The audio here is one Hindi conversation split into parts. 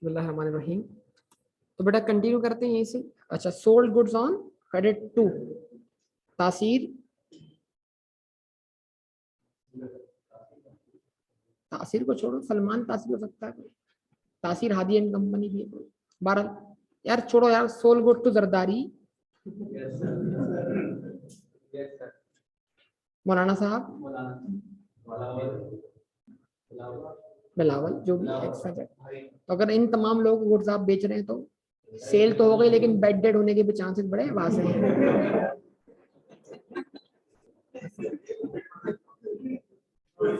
बिस्मिल्लाहिर्रहमानिर्रहीम। तो बेटा कंटिन्यू करते हैं यहीं से। अच्छा, sold goods on credit to Taseer, Taseer को छोड़ो, सलमान तासीर हो सकता है, तासीर हादी एंड कंपनी भी है। 12 यार छोड़ो यार, सोल गुड टू जरदारी, मौलाना साहब, बिलावल, जो भी एक्स्ट्रा। तो अगर इन तमाम लोगों को गुड्स आप बेच रहे हैं तो सेल तो हो गई, लेकिन बेड डेड होने के भी चांसेस बड़े हैं वहां से।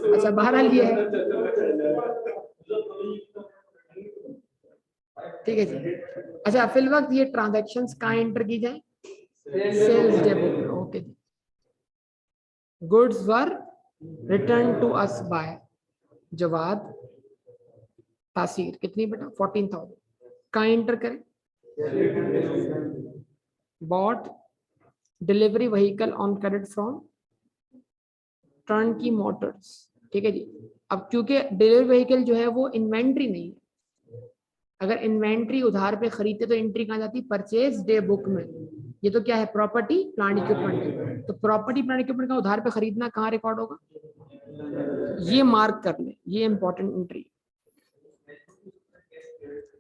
अच्छा, बहरहाल ये है, ठीक है जी। अच्छा, फिल वक्त ये ट्रांजैक्शंस कहाँ एंटर की जाए? सेल्स डे बुक में। ओके जी। Goods were return to us by Jawad Taseer, कितनी बेटा? 14,000। कहाँ एंटर करें? Bought delivery vehicle on credit from Turnkey Motors, ठीक है जी। अब क्योंकि डिलीवरी व्हीकल जो है वो इन्वेंट्री नहीं है, अगर इन्वेंट्री उधार पे खरीदते तो एंट्री कहाँ जाती? परचेज डे बुक में। ये तो क्या है? Property plant equipment. तो प्रॉपर्टी प्लांट इक्विपमेंट का उधार पे खरीदना कहाँ रिकॉर्ड होगा? ये मार्क कर ले, ये इंपॉर्टेंट एंट्री।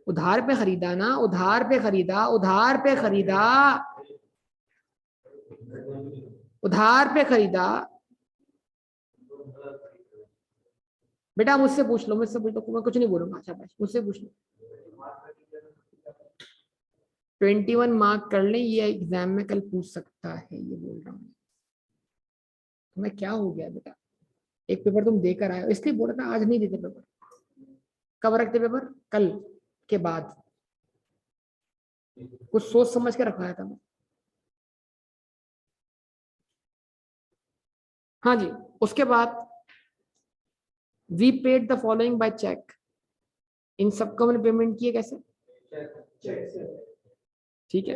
उधार पे खरीदा ना, उधार पे खरीदा, उधार पे खरीदा, उधार पे खरीदा। बेटा मुझसे पूछ लो, मुझसे पूछ लो, मैं कुछ नहीं बोलूंगा। अच्छा बस मुझसे पूछ लो। 21 मार्क कर ले, ये एग्जाम में कल पूछ सकता है, ये बोल रहा हूँ। तुम्हें क्या हो गया बेटा? एक पेपर तुम देकर आए हो, इसलिए बोल रहा था आज नहीं देते पेपर। कब रखते पेपर? कल के बाद। कुछ सोच समझ के रखवाया था मैं। हाँ जी। उसके बाद we paid the following by cheque, इन सबको मैंने पेमेंट किया कैसे? ठीक है,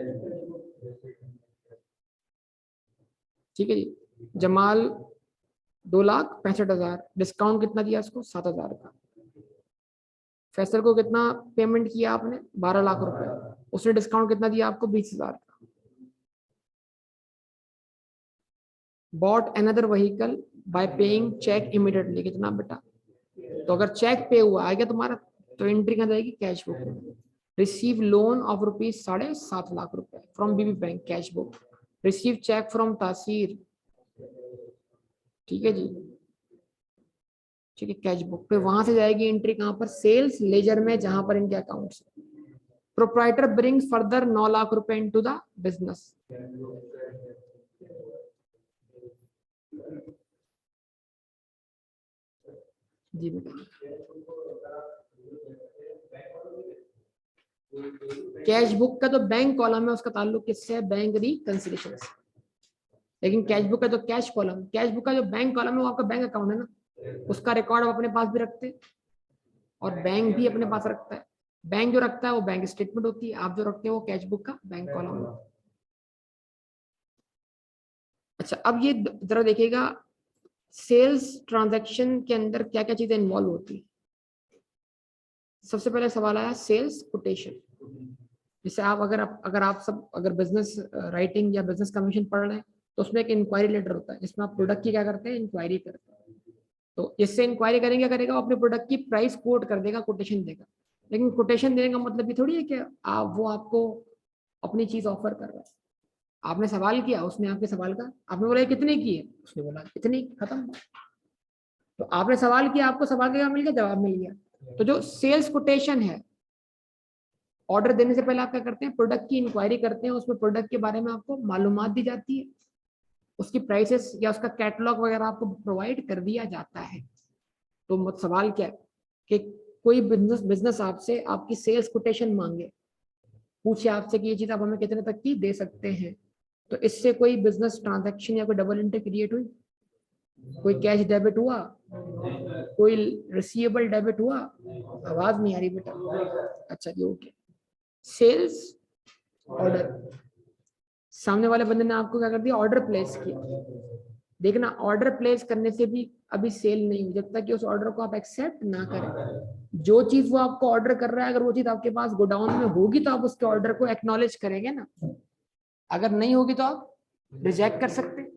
ठीक है जी। जमाल 2,65,000, डिस्काउंट कितना दिया उसको? 7,000 का। फैसल को कितना पेमेंट किया आपने? 12 लाख रुपए। उसने डिस्काउंट कितना दिया आपको? 20,000 का। Bought another vehicle by paying cheque immediately, कितना बेटा? तो अगर चेक पे हुआ आ गया तुम्हारा, तो एंट्री कहाँ जाएगी? कैश बुक में। Receive loan of rupees 7.5 lakh रुपए from BB bank, cash book. Receive cheque from Taseer, ठीक है जी, ठीक है, कैश बुक पे। वहां से जाएगी एंट्री कहां पर? सेल्स लेजर में, जहां पर इनके accounts. Proprietor brings further 9 lakh रुपए इनटू द बिजनेस। जी बेटा, कैश बुक का तो बैंक कॉलम है, उसका ताल्लुक किससे है? बैंक रिकंसिलिएशन से। लेकिन कैश बुक का तो कैश कॉलम, कैश बुक का जो बैंक कॉलम है वो आपका बैंक अकाउंट है ना, उसका रिकॉर्ड आप अपने पास भी रखते हैं और बैंक भी अपने पास रखता है। बैंक जो रखता है वो बैंक स्टेटमेंट होती है, आप जो रखते हैं वो कैश बुक का बैंक कॉलम होता है। अच्छा, अब ये जरा देखिएगा, सेल्स ट्रांजैक्शन के अंदर क्या क्या चीजें इन्वॉल्व होती है। सबसे पहले सवाल आया सेल्स कोटेशन। जैसे अगर आप सब अगर बिजनेस राइटिंग या बिजनेस कमीशन पढ़ रहे हैं तो उसमें एक इंक्वायरी लेटर होता है, जिसमें आप प्रोडक्ट की क्या करते हैं? इंक्वायरी करते हैं। तो इससे इंक्वायरी करेंगे, क्या करेगा? वो अपने प्रोडक्ट की प्राइस कोट कर देगा, कोटेशन देगा। लेकिन कोटेशन देने का मतलब ये थोड़ी है कि वो आपको अपनी चीज ऑफर कर रहा है। आपने सवाल किया, उसने आपके सवाल का, आपने बोला कितने की है, उसने बोला इतनी, खत्म। तो आपने सवाल किया, आपको सवाल का मिल गया, जवाब मिल गया। तो जो सेल्स कोटेशन है, ऑर्डर देने से पहले आप क्या करते हैं? प्रोडक्ट की इंक्वायरी करते हैं, उसमें प्रोडक्ट के बारे में आपको मालूमात दी जाती है, उसकी प्राइसेस या उसका कैटलॉग वगैरह आपको प्रोवाइड कर दिया जाता है। तो सवाल क्या है कि कोई बिजनेस आपसे आपकी सेल्स कोटेशन मांगे, पूछे आपसे कि ये चीज आप हमें कितने तक की दे सकते हैं, तो इससे कोई बिजनेस ट्रांजैक्शन या कोई डबल एंट्री क्रिएट हुई? कोई कैश डेबिट हुआ? कोई रिसीवेबल डेबिट हुआ? आवाज नहीं आ रही बेटा। अच्छा जी, ओके। सेल्स ऑर्डर, सामने वाले बंदे ने आपको क्या कर दिया? ऑर्डर प्लेस किया, देखना ऑर्डर प्लेस करने से भी अभी सेल नहीं हुई जब तक कि उस ऑर्डर को आप एक्सेप्ट ना करें। जो चीज वो आपको ऑर्डर कर रहा है अगर वो चीज आपके पास गोडाउन में होगी तो आप उसके ऑर्डर को एक्नॉलेज करेंगे ना, अगर नहीं होगी तो आप रिजेक्ट कर सकते हैं।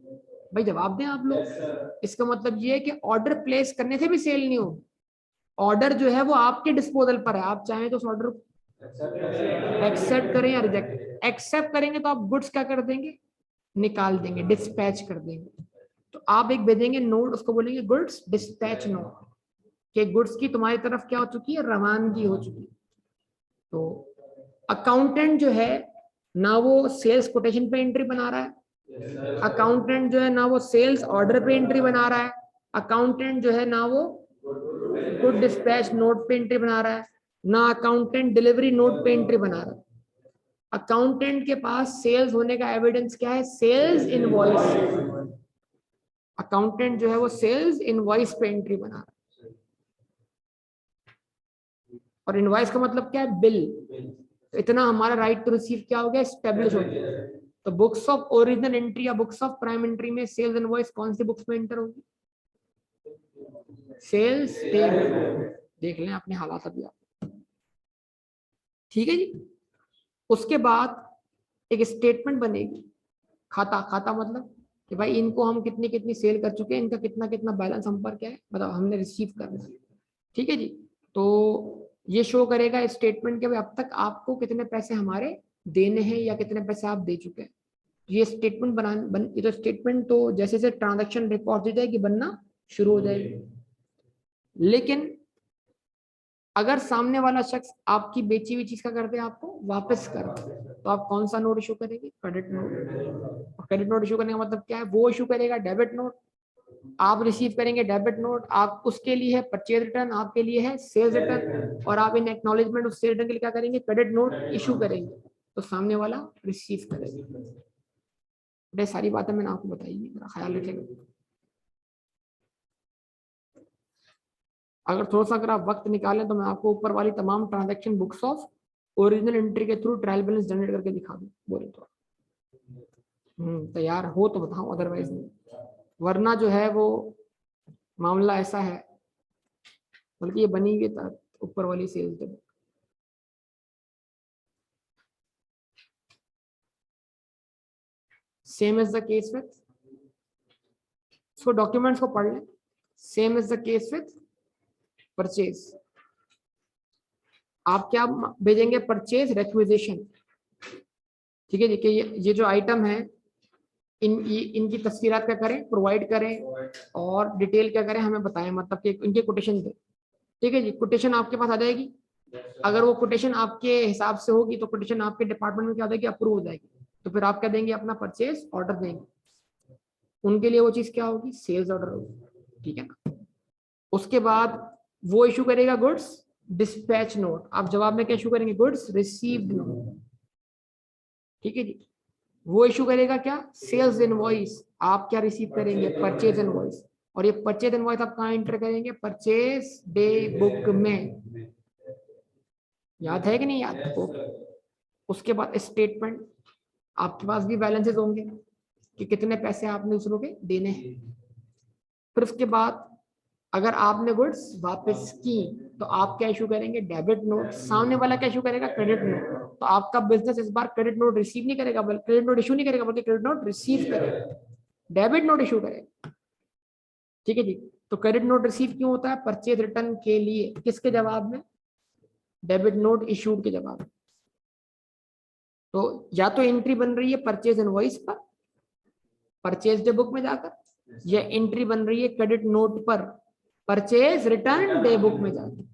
भाई जवाब दें आप लोग। इसका मतलब ये है कि ऑर्डर प्लेस करने से भी सेल नहीं होगी। ऑर्डर जो है वो आपके डिस्पोजल पर है, आप चाहें तो उस ऑर्डर को एक्सेप्ट करें या रिजेक्ट। एक्सेप्ट करेंगे तो आप गुड्स क्या कर देंगे, निकाल देंगे, डिस्पैच कर देंगे। तो आप एक भेजेंगे नोट, उसको बोलेंगे गुड्स डिस्पैच नोट, कि गुड्स की तुम्हारी तरफ क्या हो चुकी है, रवानगी हो चुकी है। तो अकाउंटेंट जो है ना वो सेल्स कोटेशन पे एंट्री बना रहा है, अकाउंटेंट जो है ना वो सेल्स ऑर्डर पे एंट्री बना रहा है, अकाउंटेंट जो है ना वो गुड डिस्पैच नोट पे एंट्री बना रहा है, ना अकाउंटेंट डिलीवरी नोट पे एंट्री बना रहा है। अकाउंटेंट के पास सेल्स होने का एविडेंस क्या है, सेल्स इनवॉइस। अकाउंटेंट जो है वो सेल्स इनवॉइस पे एंट्री बना रहा है। और इनवॉइस का मतलब क्या है, बिल। तो इतना हमारा राइट टू रिसीव क्या हो गया, एस्टेब्लिश हो गया। तो बुक्स ऑफ ओरिजिनल एंट्री या बुक्स ऑफ प्राइम एंट्री में सेल्स इनवॉइस कौन सी बुक्स में एंटर होगी, सेल्स टेबल। देख लें अपने हालात अभी आप, ठीक है जी। उसके बाद एक स्टेटमेंट बनेगी, खाता। खाता मतलब कि भाई इनको हम कितनी कितनी सेल कर चुके हैं, इनका कितना कितना बैलेंस हम पर क्या है, मतलब हमने रिसीव कर रहे हैं। ठीक है जी। तो ये शो करेगा स्टेटमेंट के भाई अब तक आपको कितने पैसे हमारे देने हैं या कितने पैसे आप दे चुके हैं। ये स्टेटमेंट ये तो स्टेटमेंट तो जैसे जैसे ट्रांजैक्शन रिकॉर्ड हो जाएगी बनना शुरू हो जाएगी। लेकिन अगर सामने वाला शख्स आपकी बेची हुई चीज का कर दे, आपको वापस कर दे, तो आप कौन सा नोट इशू करेंगे, credit note. Credit note issue करने का मतलब क्या है, वो इशू करेगा डेबिट नोट, आप रिसीव करेंगे डेबिट नोट। आप उसके लिए है परचेज रिटर्न, आपके लिए है सेल्स रिटर्न, और आप इन एक्नॉलेजमेंट उस सेल्स रिटर्न के लिए क्या करेंगे, क्रेडिट नोट इशू करेंगे, तो सामने वाला रिसीव करेगा। ये सारी बातें मैंने आपको बताई, मेरा ख्याल रखेगा। अगर थोड़ा सा अगर आप वक्त निकालें तो मैं आपको ऊपर वाली तमाम transaction books of original entry के थ्रू ट्रायल बैलेंस जनरेट करके दिखा दूं, बोले तो। तैयार हो तो बताओ, अदरवाइज नहीं। वरना जो है वो मामला ऐसा है, बल्कि ये बनी हुई है ऊपर वाली sales table. Same is the case with, so documents को पढ़ लें। Same is the case with purchase. आप क्या भेजेंगे, परचेज रिक्विजिशन। ठीक है जी, कि ये जो आइटम है इनकी तस्वीरात क्या करें, प्रोवाइड करें, और डिटेल क्या करें हमें बताएं, मतलब कि इनके कोटेशन दे। ठीक है जी, कोटेशन आपके पास आ जाएगी। अगर वो कोटेशन आपके हिसाब से होगी तो कोटेशन आपके डिपार्टमेंट में क्या हो जाएगी, अप्रूव हो जाएगी। तो फिर आप क्या देंगे, अपना परचेज ऑर्डर देंगे। उनके लिए वो चीज क्या होगी, सेल्स ऑर्डर होगी। ठीक है ना। उसके बाद वो इशू करेगा गुड्स डिस्पैच नोट, आप जवाब में क्या इशू करेंगे, गुड्स रिसीव्ड नोट। ठीक है जी। वो इशू करेगा क्या, सेल्स इनवॉइस, आप क्या रिसीव करेंगे, परचेज इनवॉइस। और ये परचेज इनवॉइस आप कहाँ एंटर करेंगे, परचेज डे बुक में। याद है कि नहीं याद आपको। उसके बाद स्टेटमेंट, आपके पास भी बैलेंसेस होंगे कि कितने पैसे आपने दूसरों के देने हैं। फिर उसके बाद अगर आपने गुड्स वापस की तो आप क्या इशू करेंगे, डेबिट नोट। सामने वाला क्या इशू करेगा, क्रेडिट नोट। तो आपका बिजनेस इस बार क्रेडिट नोट रिसीव नहीं करेगा, बल्कि क्रेडिट नोट इशू नहीं करेगा, बल्कि क्रेडिट नोट रिसीव करेगा, डेबिट नोट इशू करेगा। ठीक है जी। तो क्रेडिट नोट रिसीव क्यों होता है, परचेज रिटर्न के लिए, किसके जवाब में, डेबिट नोट इशूड के जवाब में। तो या तो एंट्री बन रही है परचेज इनवॉइस पर, परचेज डे बुक में जाकर, या एंट्री बन रही है क्रेडिट नोट पर, परचेज रिटर्न डे बुक में जाकर।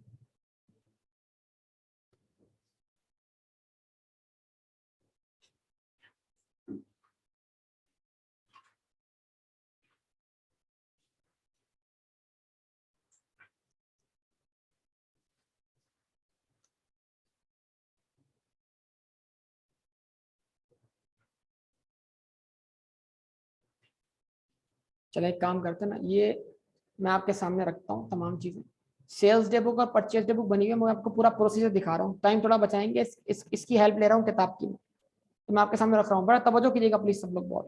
चलो एक काम करते हैं ना, ये मैं आपके सामने रखता हूँ तमाम चीजें। सेल्स डे बुक और परचेज डे बुक बनी हुई है, मैं आपको पूरा प्रोसीजर दिखा रहा हूँ। टाइम थोड़ा बचाएंगे, इसकी हेल्प ले रहा हूँ किताब की। तो मैं आपके सामने रख रहा हूँ, बड़ा तवज्जो कीजिएगा प्लीज सब लोग बहुत।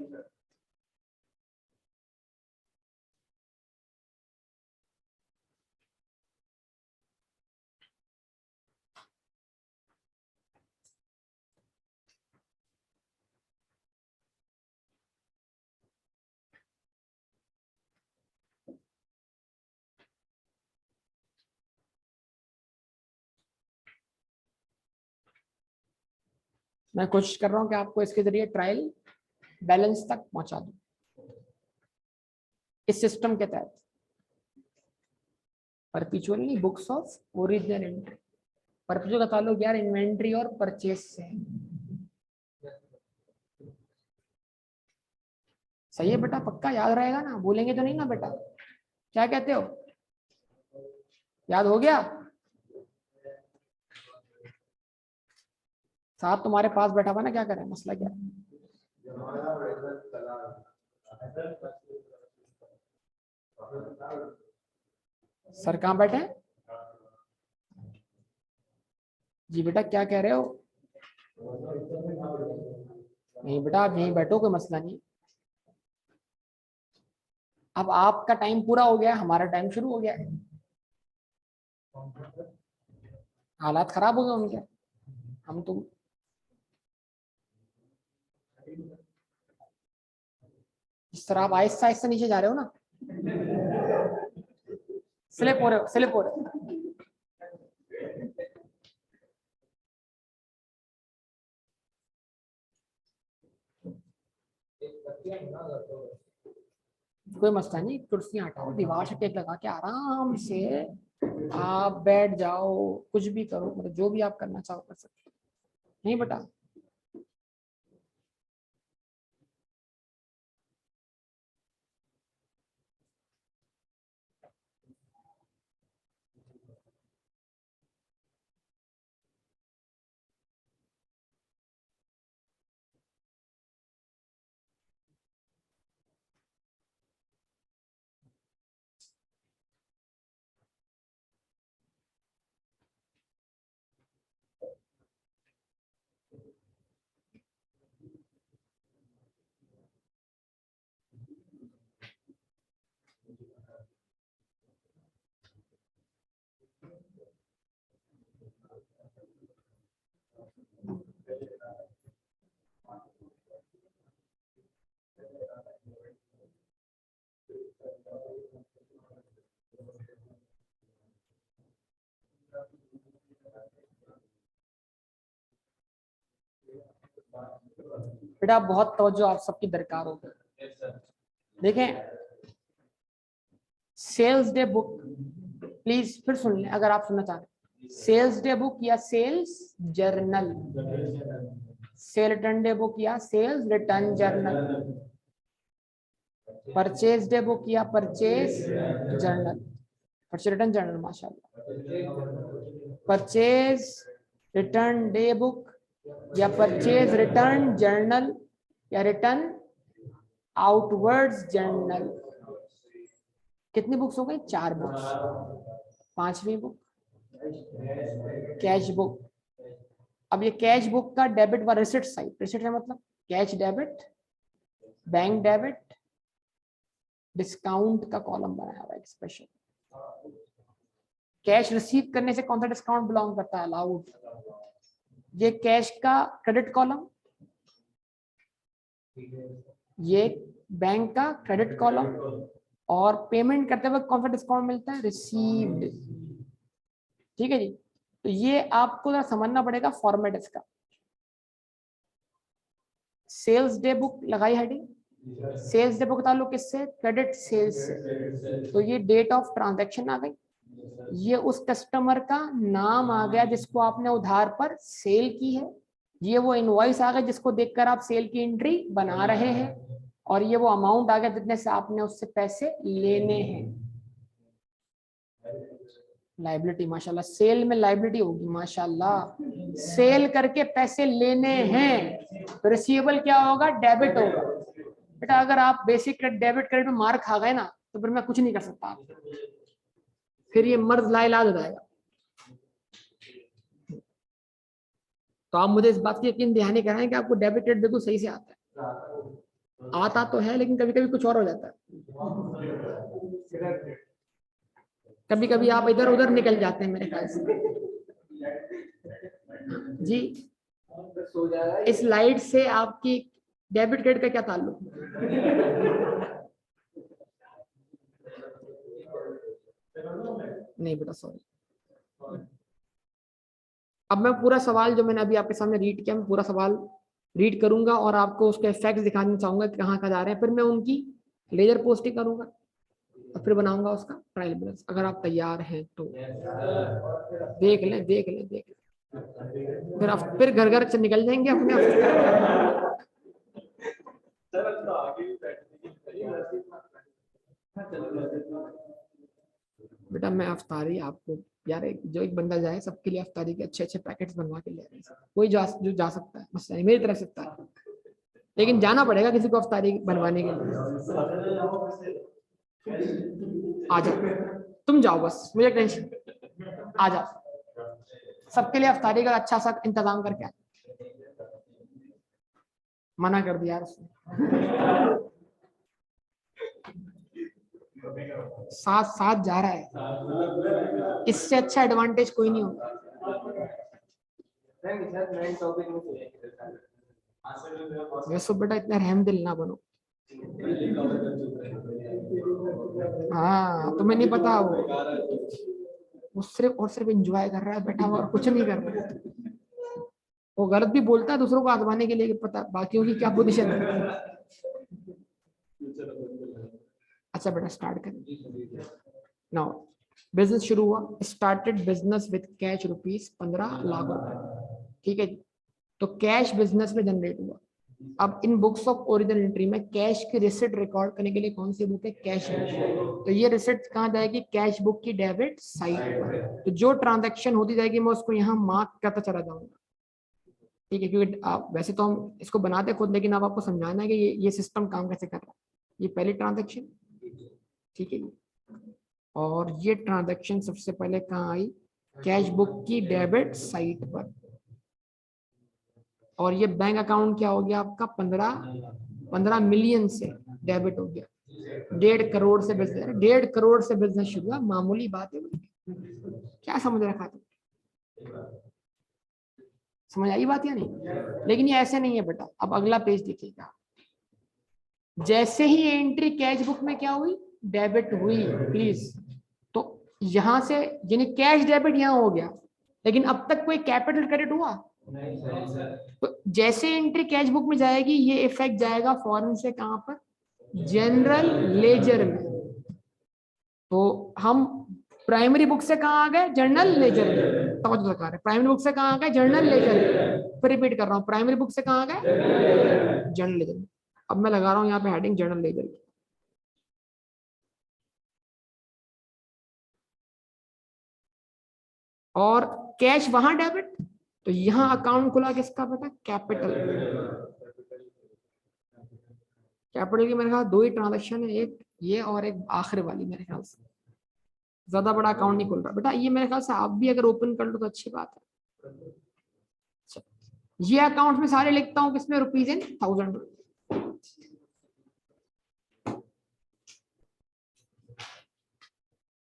मैं कोशिश कर रहा हूँ कि आपको इसके जरिए ट्रायल बैलेंस तक पहुंचा दूं इस सिस्टम के तहत। Perpetually books of original entry, perpetual का ताल्लुक यार इन्वेंट्री और परचेस से है। सही है बेटा, पक्का याद रहेगा ना, भूलेंगे तो नहीं ना बेटा, क्या कहते हो, याद हो गया? साहब तुम्हारे पास बैठा हुआ ना, क्या करें, मसला क्या है? सर कहाँ बैठे हैं? जी बेटा क्या कह रहे हो? नहीं बेटा आप यहीं बैठो, कोई मसला नहीं। अब आपका टाइम पूरा हो गया, हमारा टाइम शुरू हो गया है। हालात खराब हो गए उनके, हम तुम इस तरह आप आहिस्ता आहिस्ता नीचे जा रहे हो ना, स्लिप हो रहे हो, स्लिप हो रहे हो। कोई मसला नहीं, कुर्सियां हटाओ, दीवार से टेक लगा के आराम से आप बैठ जाओ, कुछ भी करो, मतलब जो भी आप करना चाहो कर सकते हो। नहीं बेटा, बेटा बहुत तवज्जो आप सबकी दरकार होगी। देखें, सेल्स डे बुक, प्लीज फिर सुन लें अगर आप सुनना चाहते हैं। सेल्स डे बुक या sales journal, sale return day book या sales return journal, purchase day book या purchase journal, purchase return journal, माशाल्लाह, परचेज रिटर्न डे बुक या परचेज रिटर्न जर्नल या रिटर्न आउटवर्ड्स जर्नल। कितनी बुक्स हो गई? 4 बुक्स। 5वीं बुक कैश बुक। अब ये कैश बुक का डेबिट व रिसिट साइड, रिसिट है मतलब cash debit, bank debit, discount का कॉलम बनाया हुआ है स्पेशल। कैश रिसीव करने से कौन सा डिस्काउंट बिलोंग करता है? अलाउड। ये कैश का क्रेडिट कॉलम, ये बैंक का क्रेडिट कॉलम, और पेमेंट करते वक्त कौन सा डिस्काउंट मिलता है? रिसीव्ड। ठीक है जी, तो ये आपको जरा समझना पड़ेगा फॉर्मेट इसका। सेल्स डे बुक लगाई हेडिंग, सेल्स डे बुक बता लो किससे? क्रेडिट सेल्स से। तो ये डेट ऑफ ट्रांजैक्शन आ गई, ये उस कस्टमर का नाम आ गया जिसको आपने उधार पर सेल की है, ये वो इनवॉइस आ गया जिसको देखकर आप सेल की एंट्री बना रहे हैं, और ये वो अमाउंट आ गया जितने से आपने उससे पैसे लेने हैं। लाइबिलिटी, माशाल्लाह, सेल में लाइबिलिटी होगी, माशाल्लाह, सेल करके पैसे लेने हैं, तो रिसीवेबल क्या होगा? डेबिट होगा। बेटा अगर आप बेसिक डेबिट क्रेडिट में मार खा गए ना, तो फिर मैं कुछ नहीं कर सकता आप, फिर ये मर्ज लाइलाज हो जाएगा। तो आप मुझे इस बात की यकीन दहानी कराएं कि आपको डेबिट क्रेडिट बिल्कुल सही से आता है। आता तो है, लेकिन कभी कभी कुछ और हो जाता है, कभी कभी आप इधर उधर निकल जाते हैं मेरे ख्याल से। जी, इस लाइट से आपकी डेबिट क्रेडिट का क्या ताल्लुक? नहीं बेटा सॉरी, अब मैं पूरा सवाल जो मैंने अभी आपके सामने रीड किया, मैं पूरा सवाल रीड करूंगा और आपको उसके इफेक्ट्स दिखाना चाहूंगा कि कहाँ जा रहे हैं, फिर मैं उनकी लेजर पोस्टिंग करूंगा और फिर बनाऊंगा उसका ट्रायल बैलेंस। अगर आप तैयार हैं तो देख लें, देख लें, देख लें, फिर घर घर से निकल जाएंगे अपने आप। बेटा मैं अफ्तारी आपको, यार जो एक बंदा जाए सबके लिए अफ्तारी के अच्छे अच्छे पैकेट्स बनवा के ले आए, कोई जो जा सकता है, बस मेरी तरफ से सकता है, लेकिन जाना पड़ेगा किसी को अफ्तारी बनवाने के लिए। आ जाओ, तुम जाओ, बस मुझे टेंशन, आ जाओ, सबके लिए अफ्तारी का अच्छा सा इंतजाम करके आ। मना कर दिया उसने, साथ साथ जा रहा है, इससे अच्छा एडवांटेज कोई नहीं होगा। वैसे बेटा इतना रहम दिल ना बनो। हाँ तुम्हें नहीं पता, वो सिर्फ और सिर्फ एंजॉय कर रहा है बैठा हुआ और कुछ नहीं कर रहा है। वो गलत भी बोलता है दूसरों को आजमाने के लिए, पता बाकियों की क्या पोजीशन है। अच्छा बेटा स्टार्ट करें नाउ। बिजनेस शुरू हुआ, started business with cash rupees 15 lakh रुपए, ठीक है जी। तो कैश बिजनेस में जनरेट हुआ। अब इन बुक्स ऑफ ओरिजिनल एंट्री में कैश की रिसिट रिकॉर्ड करने के लिए कौन सी बुक है, कैश बुक। तो ये रिसिट कहाँ जाएगी, कैश बुक की डेबिट साइड पर। तो जो ट्रांजैक्शन होती जाएगी मैं उसको यहाँ मार्क करता चला जाऊंगा, ठीक है, क्योंकि आप वैसे तो हम इसको बनाते खुद, लेकिन अब आपको समझाना है कि ये सिस्टम काम कैसे कर रहा है। ये पहली ट्रांजैक्शन, ठीक है, और ये ट्रांजैक्शन सबसे पहले कहाँ आई, कैश बुक की डेबिट साइट पर। और ये बैंक अकाउंट क्या हो गया आपका, 15 मिलियन से डेबिट हो गया। 1.5 करोड़ से बिजनेस, 1.5 करोड़ से बिजनेस शुरू हुआ, मामूली बात है। क्या समझ रखा तुम, समझ आई बात या नहीं। लेकिन ये ऐसे नहीं है बेटा। अब अगला पेज देखिएगा, जैसे ही एंट्री कैश बुक में क्या हुई, डेबिट हुई प्लीज, तो यहां से यानी कैश डेबिट यहां हो गया, लेकिन अब तक कोई कैपिटल क्रेडिट हुआ, तो जैसे एंट्री कैश बुक में जाएगी ये इफेक्ट जाएगा फॉरेन से कहां पर, जनरल लेजर में। तो हम प्राइमरी बुक से कहां आ गए, जर्नल लेजर में। समझ सरकार है, प्राइमरी बुक से कहां आ गए, जर्नल लेजर में। फिर रिपीट कर रहा हूं, प्राइमरी बुक से कहां आ गए, जर्नल लेजर में। अब मैं लगा रहा हूं यहाँ पे हेडिंग जर्नल लेजर की। और कैश वहां डेबिट, तो यहां अकाउंट खुला किसका बेटा, कैपिटल। कैपिटल की मेरे ख्याल 2 ही ट्रांजेक्शन है, एक ये और एक आखिर वाली, मेरे ख्याल से ज्यादा बड़ा अकाउंट नहीं खुल रहा बेटा। ये मेरे ख्याल से आप भी अगर ओपन कर लो तो अच्छी बात है। ये अकाउंट में सारे लिखता हूं किसमें, रुपीज इन 1000।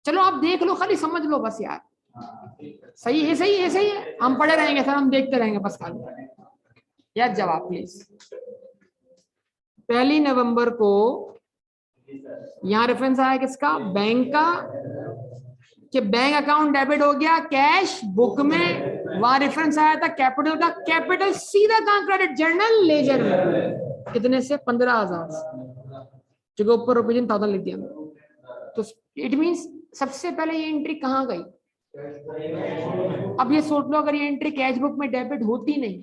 चलो आप देख लो, खाली समझ लो बस यार। सही है, सही है, सही है, हम पढ़े रहेंगे सर, हम देखते रहेंगे बस खाली। यार जवाब प्लीज। 1 नवंबर को यहाँ रेफरेंस आया किसका, बैंक का, कि बैंक अकाउंट डेबिट हो गया कैश बुक में। वहां रेफरेंस आया था कैपिटल का, कैपिटल सीधा कहां क्रेडिट, जर्नल लेजर में। कितने से, 15,000 से, जो ऊपर रुपीज 1000 लिख दिया। तो इट मींस सबसे पहले ये एंट्री कहां गई। अब ये सोच लो, अगर ये एंट्री कैश बुक में डेबिट होती नहीं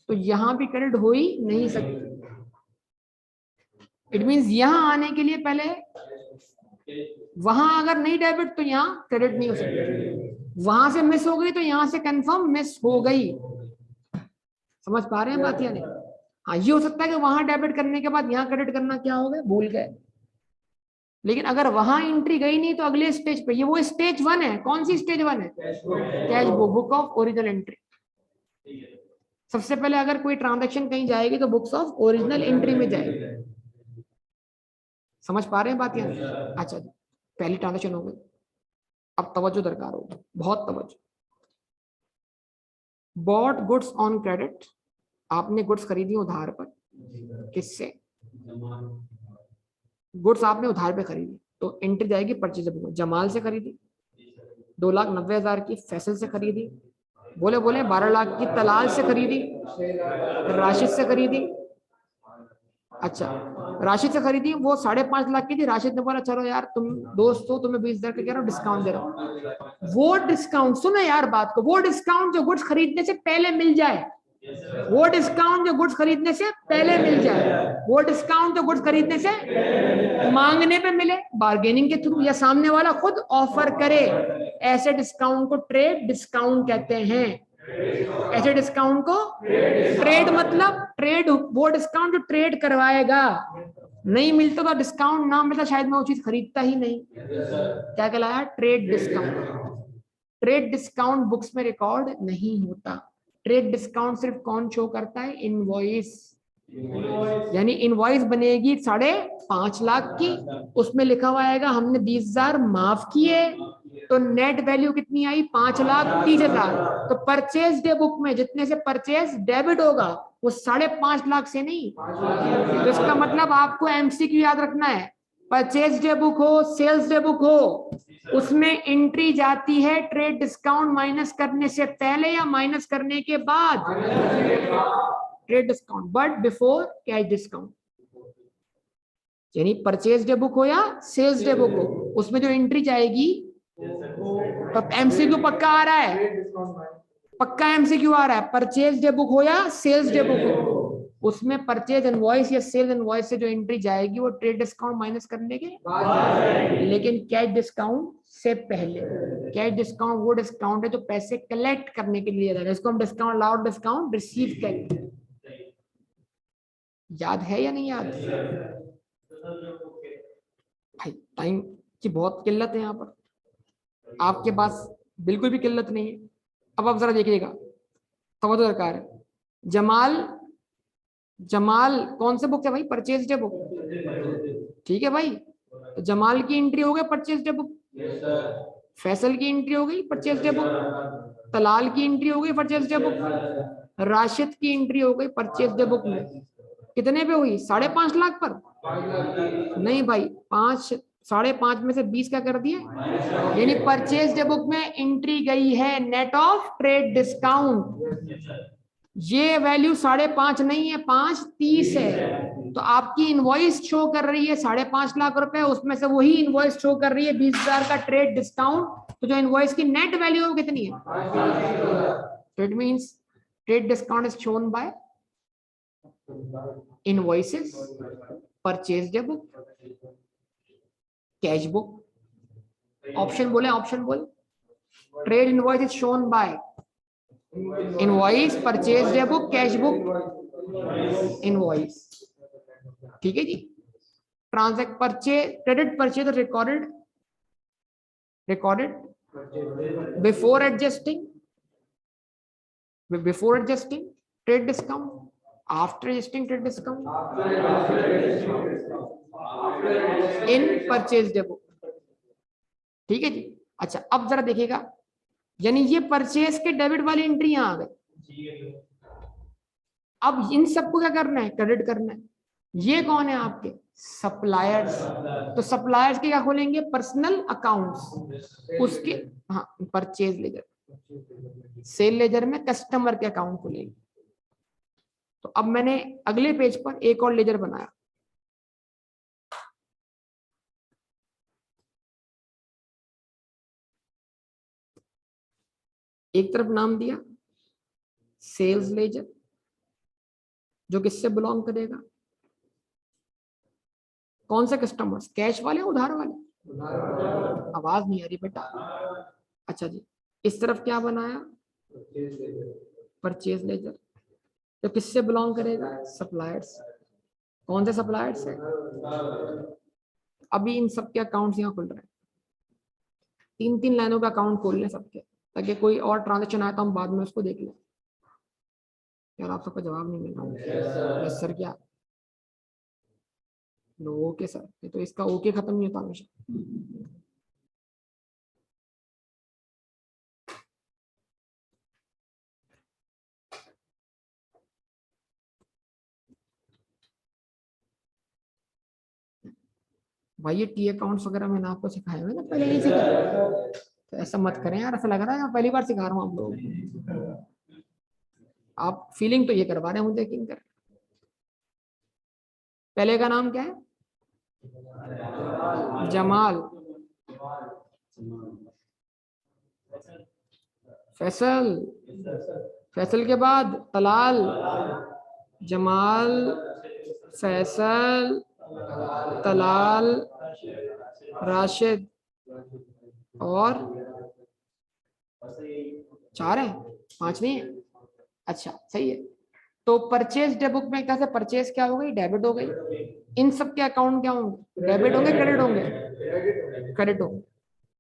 तो यहां भी क्रेडिट हो ही नहीं सकती। इट मींस यहां आने के लिए पहले वहां अगर नहीं डेबिट तो यहाँ क्रेडिट नहीं हो सकती। वहां से मिस हो गई तो यहां से कंफर्म मिस हो गई। समझ पा रहे हैं बात या नहीं। हाँ ये हो सकता है कि वहां डेबिट करने के बाद यहाँ क्रेडिट करना क्या हो गए, भूल गए। लेकिन अगर वहां एंट्री गई नहीं तो अगले स्टेज पे, ये वो स्टेज 1 है। कौन सी स्टेज 1 है, cash book of original entry. सबसे पहले अगर कोई ट्रांजैक्शन कहीं जाएगी तो बुक्स ऑफ ओरिजिनल एंट्री में जाएगी। समझ पा रहे हैं बात यहाँ। अच्छा जी, पहली ट्रांजैक्शन हो गई। अब तवज्जो दरकार होगी, बहुत तवज्जो। बॉट गुड्स ऑन क्रेडिट, आपने गुड्स खरीदी उधार पर। किससे, गुड्स आपने उधार पे खरीदी, तो एंट्री जाएगी परचेज बुक में। जमाल से खरीदी 2,90,000 की, फैसल से खरीदी बोले बोले 12 लाख की तलाल से खरीदी, राशिद से खरीदी। अच्छा, राशिद से खरीदी, वो 5.5 लाख की थी। राशिद ने बोला चलो यार तुम दोस्त हो, तुम्हें 20,000 का कह रहा हूँ डिस्काउंट दे रहा हूँ। वो डिस्काउंट, सुनो यार बात को, वो डिस्काउंट जो गुड्स खरीदने से पहले मिल जाए, वो डिस्काउंट जो गुड्स खरीदने से पहले मिल जाए, वो डिस्काउंट जो गुड्स खरीदने से मांगने पे मिले, बार्गेनिंग के थ्रू, या सामने वाला खुद ऑफर करे, ऐसे डिस्काउंट को ट्रेड डिस्काउंट कहते हैं। ऐसे डिस्काउंट को ट्रेड, मतलब ट्रेड वो डिस्काउंट जो ट्रेड करवाएगा। नहीं मिलता तो डिस्काउंट ना मिलता शायद मैं वो चीज खरीदता ही नहीं। क्या कहलाया? Trade discount. Trade discount books में रिकॉर्ड नहीं होता। ट्रेड डिस्काउंट सिर्फ कौन शो करता है? इनवॉइस। यानी इनवॉइस बनेगी 5.5 लाख की, उसमें लिखा हुआ आएगा हमने 20,000 माफ किए, तो नेट वैल्यू कितनी आई? 5,30,000। तो परचेज डे बुक में जितने से परचेज डेबिट होगा वो 5.5 लाख से नहीं। तो इसका मतलब आपको एमसीक्यू याद रखना है, परचेज डे बुक हो, सेल्स डे बुक हो, उसमें एंट्री जाती है ट्रेड डिस्काउंट माइनस करने से पहले या माइनस करने के बाद, trade discount, but before cash discount. यानी परचेज डे बुक हो या सेल्स डे बुक हो, उसमें जो एंट्री जाएगी, एमसीक्यू पक्का आ रहा है, पक्का एमसीक्यू आ रहा है, परचेज डे बुक हो या सेल्स डे बुक हो, उसमें परचेज इनवॉइस या सेल्स इनवॉइस से जो एंट्री जाएगी वो ट्रेड डिस्काउंट माइनस करने के, लेकिन कैश डिस्काउंट से पहले। कैश डिस्काउंट वो डिस्काउंट है जो पैसे कलेक्ट करने के लिए जाएगा, इसको हम डिस्काउंट अलाउड डिस्काउंट रिसीव कहते हैं। याद है या नहीं याद? भाई टाइम की बहुत किल्लत है यहाँ पर, आपके पास बिल्कुल भी किल्लत नहीं है। अब आप जरा देखिएगा, तवज्जो दरकार है। जमाल, जमाल कौन से बुक है भाई? परचेज डे बुक, ठीक है भाई। तो जमाल की एंट्री हो गई परचेज डे बुक, फैसल की एंट्री हो गई परचेज डे बुक, तलाल की एंट्री हो गई परचेज डे बुक, राशिद की एंट्री हो गई परचेज डे बुक में। कितने पे हुई? 5.5 लाख पर? नहीं भाई, 5.5 में से 20 क्या कर दिए, यानी परचेज डे बुक में एंट्री गई है नेट ऑफ ट्रेड डिस्काउंट। ये वैल्यू 5.5 नहीं है, 5.30 है। तो आपकी इनवॉइस शो कर रही है 5.5 लाख रुपए, उसमें से वही इनवॉइस शो कर रही है 20,000 का ट्रेड डिस्काउंट। तो जो इनवॉइस की नेट वैल्यू है वो कितनी है? तो it means trade discount is shown by invoices, purchase day book, cash book. Option बोले, ऑप्शन बोले। Trade invoice is shown by invoice, purchase day book, cash book, invoice. ठीक है जी। Transact purchase, credit purchase recorded, recorded before adjusting, before adjusting trade discount, after adjusting trade discount, in purchase day book. ठीक है जी। अच्छा, अब जरा देखिएगा, यानी ये परचेज के डेबिट वाली एंट्री यहां आ गई। अब इन सबको क्या करना है? क्रेडिट करना है। ये कौन है आपके? सप्लायर्स। तो सप्लायर्स के क्या खोलेंगे? Personal accounts. उसके, हाँ, परचेज लेजर, सेल लेजर में कस्टमर के अकाउंट खोलेंगे। तो अब मैंने अगले पेज पर एक और लेजर बनाया, एक तरफ नाम दिया सेल्स लेजर, जो किससे बिलोंग करेगा? कौन से कस्टमर्स? कैश वाले, उधार वाले? आवाज नहीं आ रही बेटा। अच्छा जी, इस तरफ क्या बनाया? परचेज लेजर, तो किससे बिलोंग करेगा? सप्लायर्स। कौन से सप्लायर्स है? अभी इन सबके अकाउंट्स यहाँ खुल रहे हैं, 3-3 लाइनों का अकाउंट खोल लें सबके, ताकि कोई और ट्रांजेक्शन आए तो हम बाद में उसको देख लें। यार आप सबका जवाब नहीं मिल रहा। यस सर क्या? नो ओके सर, ये तो इसका ओके खत्म नहीं होता हमेशा। भाई ये टी अकाउंट्स वगैरह मैंने आपको सिखाया है ना, पहले नहीं सिखाया? तो ऐसा मत करें यार, ऐसा लग रहा है मैं पहली बार सिखा रहा हूँ आप लोगों को। आप फीलिंग तो ये करवा रहे हैं मुझे, यकीन कर। पहले का नाम क्या है? जमाल। फैसल। फैसल के बाद तलाल। जमाल, फैसल, तलाल, राशिद, और 4 है, 5 नहीं है। अच्छा सही है। तो परचेज डे बुक में कैसे, परचेज क्या हो गई? डेबिट हो गई। इन सब के अकाउंट क्या होंगे? डेबिट होंगे, क्रेडिट होंगे? क्रेडिट होंगे।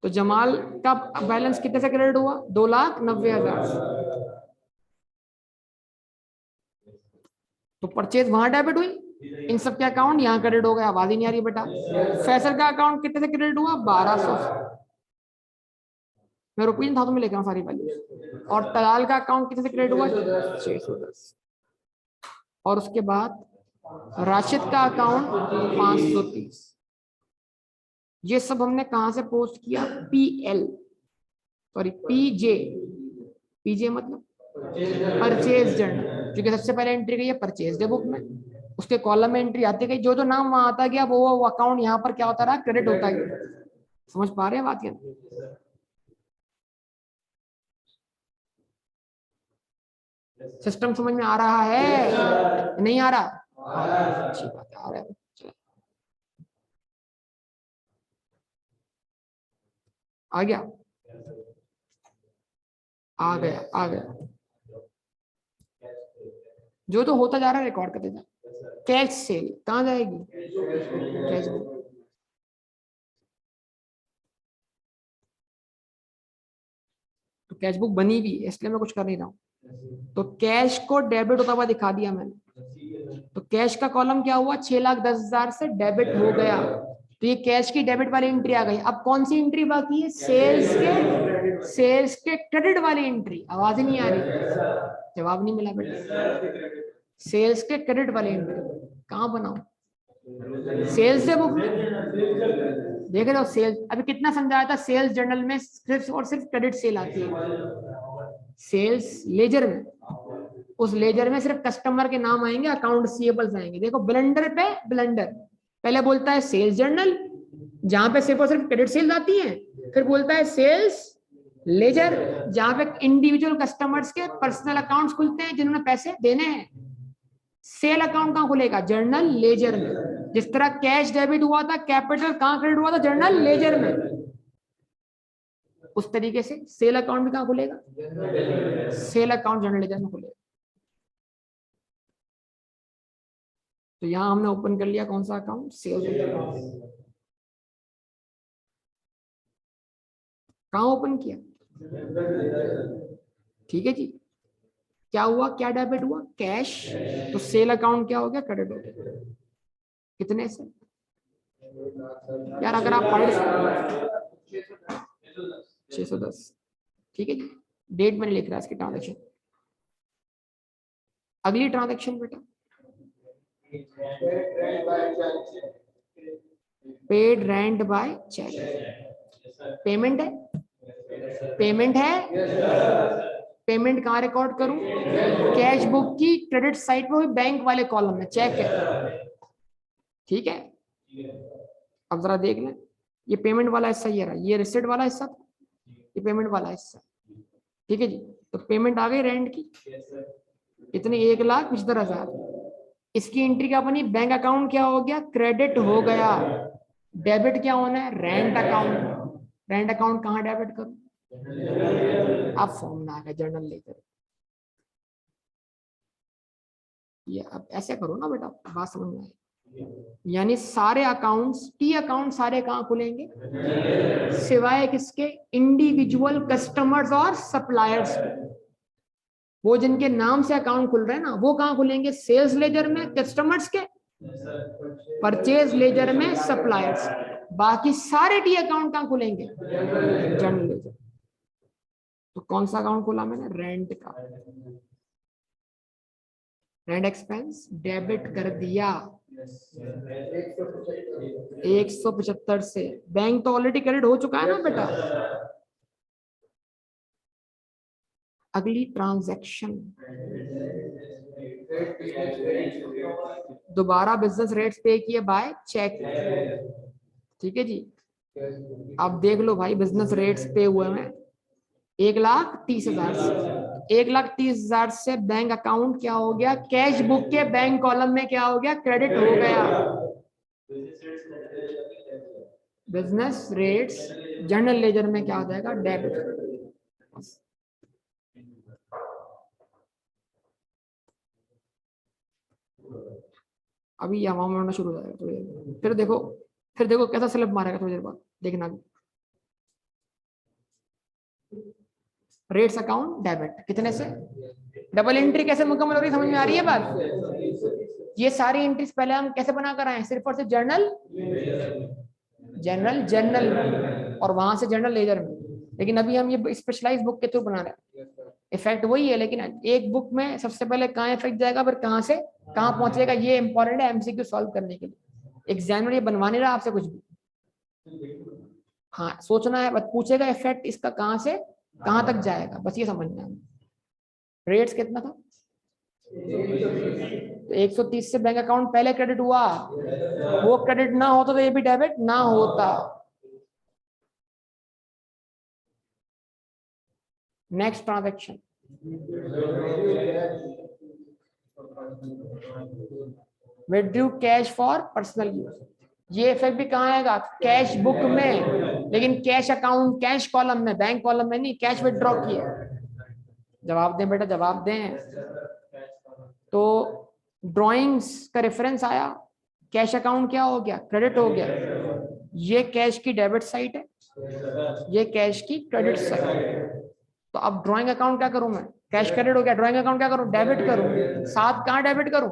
तो जमाल का बैलेंस कितने से क्रेडिट हुआ? 2,90,000 से। तो परचेज वहां डेबिट हुई, इन सब के अकाउंट यहाँ क्रेडिट हो गया। आवाज ही नहीं आ रही बेटा। फैसल का अकाउंट कितने से क्रेडिट हुआ? 1,200 से। मैं रुपये था तो मैं लेकर आऊँ सारी वैल्यू। और तलाल का अकाउंट कितने से क्रेडिट हुआ? 610। और उसके बाद राशिद का अकाउंट 530। ये सब हमने कहां से पोस्ट किया? PL, sorry PJ। PJ मतलब परचेज जर्नल, क्योंकि सबसे पहले एंट्री गई है परचेज डे बुक में, उसके कॉलम में एंट्री आती गई, जो जो नाम वहां आता गया वो अकाउंट यहाँ पर क्या होता रहा? क्रेडिट होता गया। समझ पा रहे हैं बात? सिस्टम समझ में आ रहा है? नहीं आ रहा? अच्छी बात है, आ रहा है। आ गया, आ गया, आ गया। जो तो होता जा रहा है रिकॉर्ड करते जा। कैश सेल कहाँ जाएगी? Cash book. तो कैश बुक बनी भी, इसलिए मैं कुछ कर नहीं रहा हूँ। तो कैश को डेबिट होता हुआ दिखा दिया मैंने। तो कैश का कॉलम क्या हुआ? 6,10,000 से डेबिट हो गया। तो ये कैश की डेबिट वाली एंट्री आ गई। अब कौन सी एंट्री बाकी है? सेल्स के क्रेडिट वाली एंट्री। आवाज ही नहीं आ रही, जवाब नहीं मिला बेटा। सेल्स के क्रेडिट वाली एंट्री कहाँ बनाओ? सेल्स डे बुक में देख रहे हो। सेल्स अभी कितना समझाया था? सेल्स जर्नल में सिर्फ और सिर्फ क्रेडिट सेल आती है। सेल्स लेजर में, उस लेजर में सिर्फ कस्टमर के नाम आएंगे, अकाउंट रिसीवेबल्स आएंगे। देखो ब्लेंडर पे, ब्लेंडर पहले बोलता है सेल्स जर्नल, जहां पे सिर्फ और सिर्फ क्रेडिट सेल्स आती है। फिर बोलता है सेल्स लेजर, जहां पे इंडिविजुअल कस्टमर्स के पर्सनल अकाउंट्स खुलते हैं जिन्होंने पैसे देने हैं। सेल अकाउंट कहां खुलेगा? जर्नल लेजर में। जिस तरह कैश डेबिट हुआ था, कैपिटल कहां क्रेडिट हुआ था? जर्नल लेजर में। उस तरीके से सेल अकाउंट भी कहां खुलेगा? सेल अकाउंट जर्नल लेजर में खुलेगा। तो यहां हमने ओपन कर लिया कौन सा अकाउंट? Sales account. कहां ओपन किया? ठीक है जी। क्या हुआ? क्या डेबिट हुआ? कैश। तो सेल अकाउंट क्या हो गया? क्रेडिट हो गया। कितने से? यार अगर आप पढ़ 610। ठीक है जी। डेट मैंने लिख रहा है इसकी ट्रांजेक्शन। अगली ट्रांजेक्शन बेटा, paid rent by cheque. Payment है, पेमेंट है। पेमेंट कहाँ रिकॉर्ड करूं? कैश बुक की क्रेडिट साइड में हुई, बैंक वाले कॉलम में चेक है। ठीक है, अब जरा देख लें। ये पेमेंट वाला हिस्सा ये रहा, ये रिसिट वाला हिस्सा, ये पेमेंट वाला हिस्सा। ठीक है जी। तो पेमेंट आ गई रेंट की, इतने 1,75,000। इसकी एंट्री क्या बनी? बैंक अकाउंट क्या हो गया? क्रेडिट हो गया। डेबिट क्या होना है? Rent account. रेंट अकाउंट कहाँ डेबिट करूं? अब फॉर्म में आ गया जर्नल लेकर। ये अब ऐसे करो ना बेटा, बात समझ में आए। यानी सारे अकाउंट्स, टी अकाउंट सारे कहाँ खुलेंगे? सिवाय किसके? इंडिविजुअल कस्टमर्स और सप्लायर्स के। वो जिनके नाम से अकाउंट खुल रहे हैं ना, वो कहाँ खुलेंगे? सेल्स लेजर में कस्टमर्स के, परचेज लेजर में सप्लायर्स। बाकी सारे टी अकाउंट कहाँ खुलेंगे? General ledger. तो कौन सा अकाउंट खोला मैंने? रेंट का। रेंट एक्सपेंस डेबिट कर दिया 175 से। बैंक तो ऑलरेडी क्रेडिट हो चुका है ना बेटा। अगली ट्रांजैक्शन, दोबारा बिजनेस रेट्स पे किए बाय चेक। ठीक है जी, अब देख लो भाई बिजनेस रेट्स पे हुए हैं 1,30,000 से। 1,30,000 से बैंक अकाउंट क्या हो गया, कैश बुक के बैंक कॉलम में क्या हो गया, क्रेडिट हो गया। बिजनेस रेट्स जनरल लेजर में क्या हो जाएगा, डेबिट। अभी अमाउंट होना शुरू हो जाएगा थोड़ी देर, फिर देखो कैसा स्लिप मारेगा थोड़ी देर बाद, देखना। रेट्स अकाउंट डेबिट कितने से, डबल एंट्री कैसे मुकम्मल हो रही, समझ में आ रही है बात। ये सारी एंट्रीज पहले हम कैसे बना कर आए, सिर्फ और सिर्फ जर्नल और वहां से जर्नल लेजर में। लेकिन अभी हम ये स्पेशलाइज बुक के थ्रू बना रहे हैं। इफेक्ट वही है, लेकिन एक बुक में सबसे पहले कहाँ इफेक्ट जाएगा, फिर कहाँ से कहाँ पहुंचेगा, ये इंपॉर्टेंट है एमसीक्यू सॉल्व करने के लिए। एग्जामिनर ये बनवा नहीं रहा आपसे कुछ भी, हाँ सोचना है, बस पूछेगा इफेक्ट इसका कहाँ से कहाँ तक जाएगा, बस ये समझना है। रेट्स कितना था, तो 130 से बैंक अकाउंट पहले क्रेडिट हुआ, वो क्रेडिट ना होता तो ये भी डेबिट ना होता। Next transaction, withdrew cash for personal use. ये इफेक्ट भी कहाँ आएगा, कैश बुक में, लेकिन कैश अकाउंट कैश कॉलम में, बैंक कॉलम में नहीं, कैश विड्रॉ किया। जवाब दें बेटा, जवाब दें। तो ड्राइंग्स का रेफरेंस आया, कैश अकाउंट क्या हो गया, क्रेडिट हो गया। ये कैश की डेबिट साइड है, ये कैश की क्रेडिट साइड है। तो अब ड्राइंग अकाउंट क्या करूं मैं, कैश क्रेडिट हो गया, ड्राइंग अकाउंट क्या करूं, डेबिट करूं। साथ कहाँ डेबिट करूं,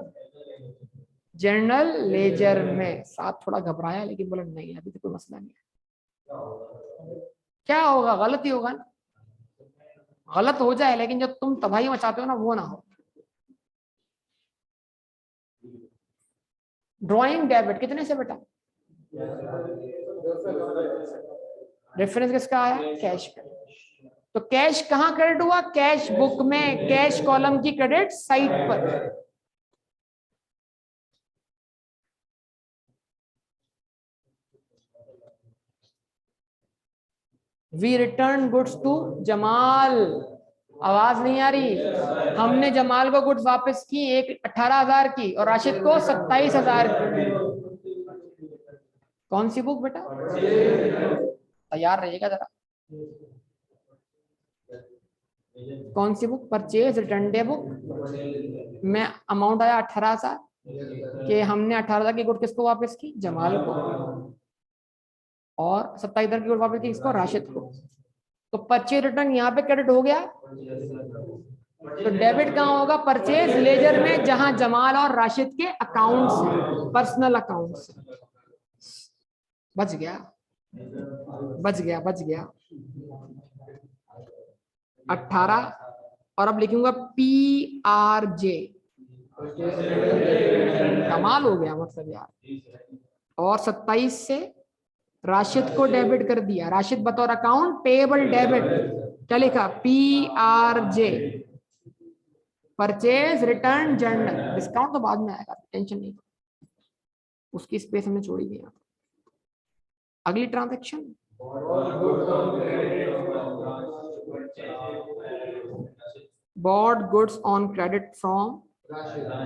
जनरल लेजर में। साथ थोड़ा घबराया, लेकिन बोला नहीं अभी तो कोई मसला नहीं है। क्या होगा, गलत ही होगा ना, गलत हो जाए, लेकिन जब तुम तबाही मचाते हो ना, वो ना हो। ड्राइंग डेबिट कितने से बेटा, रेफरेंस किसका आया, कैश का। तो कैश कहाँ क्रेडिट हुआ, कैश बुक में, कैश कॉलम की क्रेडिट साइड पर। We return goods to Jamal. आवाज नहीं आ रही, हमने जमाल को गुड्स वापस की, एक 18,000 की और राशिद को 27,000 की। कौन सी बुक बेटा, तैयार रहिएगा जरा। कौन सी book, purchase return day book में अमाउंट आया 18,000 कि हमने 18,000 की गुड किसको वापस की, जमाल को, और 27,000 की गुड वापस की किसको, राशिद को। तो परचेज रिटर्न यहाँ पे क्रेडिट हो गया, तो डेबिट कहाँ होगा, परचेज लेजर में, जहां जमाल और राशिद के अकाउंट से, पर्सनल अकाउंट से। बच गया बच गया बच गया 18, और अब लिखूंगा PRJ। कमाल हो गया मतलब यार। और 27 से राशिद को डेबिट कर दिया, राशिद बतौर अकाउंट पेएबल डेबिट, क्या लिखा, PRJ, purchase return journal. Discount तो बाद में आएगा, टेंशन नहीं, उसकी स्पेस हमने छोड़ी थी। अगली transaction, bought goods on credit from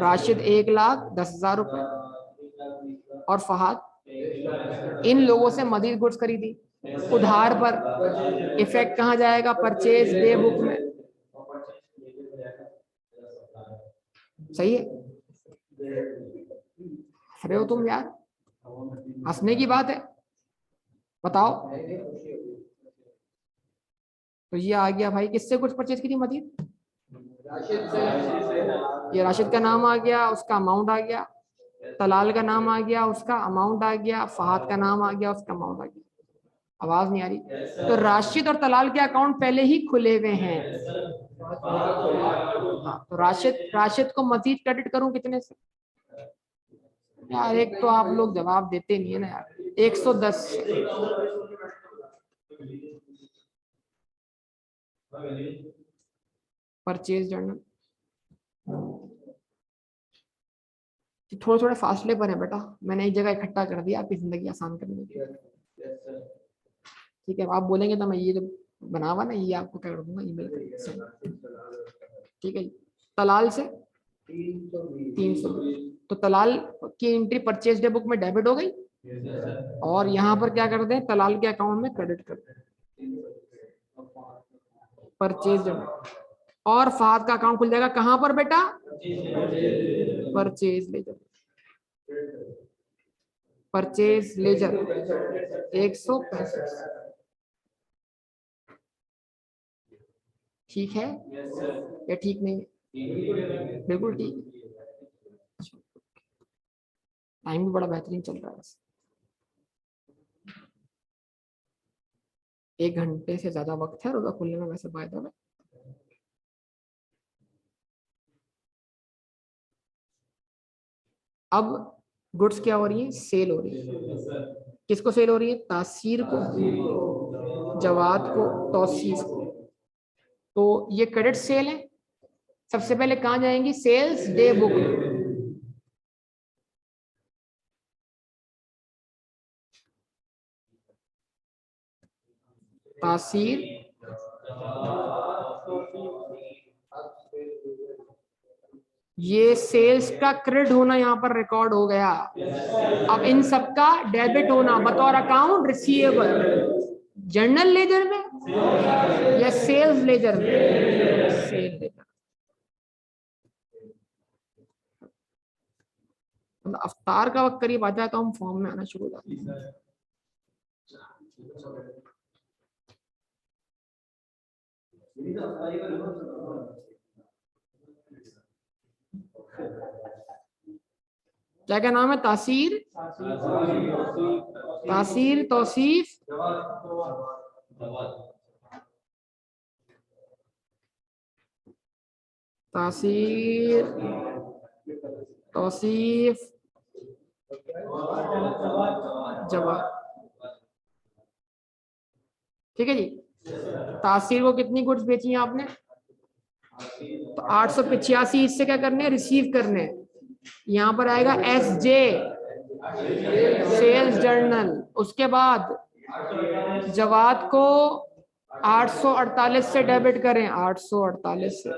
Rashid 1,10,000 रुपए और फहाद, इन लोगों से मजीद गुड्स खरीदी उधार पर। इफेक्ट कहाँ जाएगा, परचेज डे बुक में। सही है, अरे हो तुम यार, हंसने की बात है, बताओ। तो ये आ गया भाई, किससे कुछ परचेज की थी मजीद, ये राशिद का नाम आ गया, उसका अमाउंट आ गया, तलाल का नाम आ गया, उसका अमाउंट आ गया, फहाद का नाम आ गया, उसका अमाउंट आ गया। आवाज नहीं आ रही, तो राशिद और तलाल के अकाउंट पहले ही खुले हुए हैं। हाँ, तो राशिद को मजीद क्रेडिट करूं कितने से, यार एक तो आप लोग जवाब देते नहीं है ना यार, 110 से। परचेज जर्नल, थोड़े थोड़े फासले पर है बेटा, मैंने एक जगह इकट्ठा कर दिया आपकी जिंदगी आसान करने के लिए। ठीक है, आप बोलेंगे तो मैं ये जो बना हुआ ना ये आपको क्या कर दूंगा ईमेल कर। ठीक है, तलाल से 300, तो तलाल की एंट्री परचेज डे बुक में डेबिट हो गई, और यहाँ पर क्या कर दें, तलाल के अकाउंट में क्रेडिट कर दें परचेज डे, और फहद का अकाउंट खुल जाएगा कहाँ पर बेटा, परचेज लेजर, परचेज लेजर 165। ठीक है या ठीक नहीं? बिल्कुल ठीक। टाइम भी बड़ा बेहतरीन चल रहा है, 1 घंटे से ज्यादा वक्त है रोजा खुलने में वैसे फायदा है। अब गुड्स क्या हो रही है, सेल हो रही है। किसको सेल हो रही है, तासीर को, जवाद को, तौसीफ को। तो ये क्रेडिट सेल है। सबसे पहले कहाँ जाएंगी, सेल्स डे बुक। तासीर, ये सेल्स का क्रेडिट होना यहाँ पर रिकॉर्ड हो गया। अब इन सबका डेबिट होना बतौर अकाउंट रिसीवेबल, जर्नल लेजर में या सेल्स लेजर में, सेल लेजर। अफ्तार का वक्त करीब आ जाए तो हम फॉर्म में आना शुरू हो जाते हैं। क्या क्या नाम है, तासीर, तासीर, तौसीफ, तासीर, तौसीफ, जवाब। ठीक है जी। तासीर को कितनी गुड्स बेची हैं आपने, तो 885 इससे क्या करने, रिसीव करने। यहां पर आएगा SJ सेल्स जर्नल। उसके बाद जवाद को 848 से डेबिट करें, 848 से।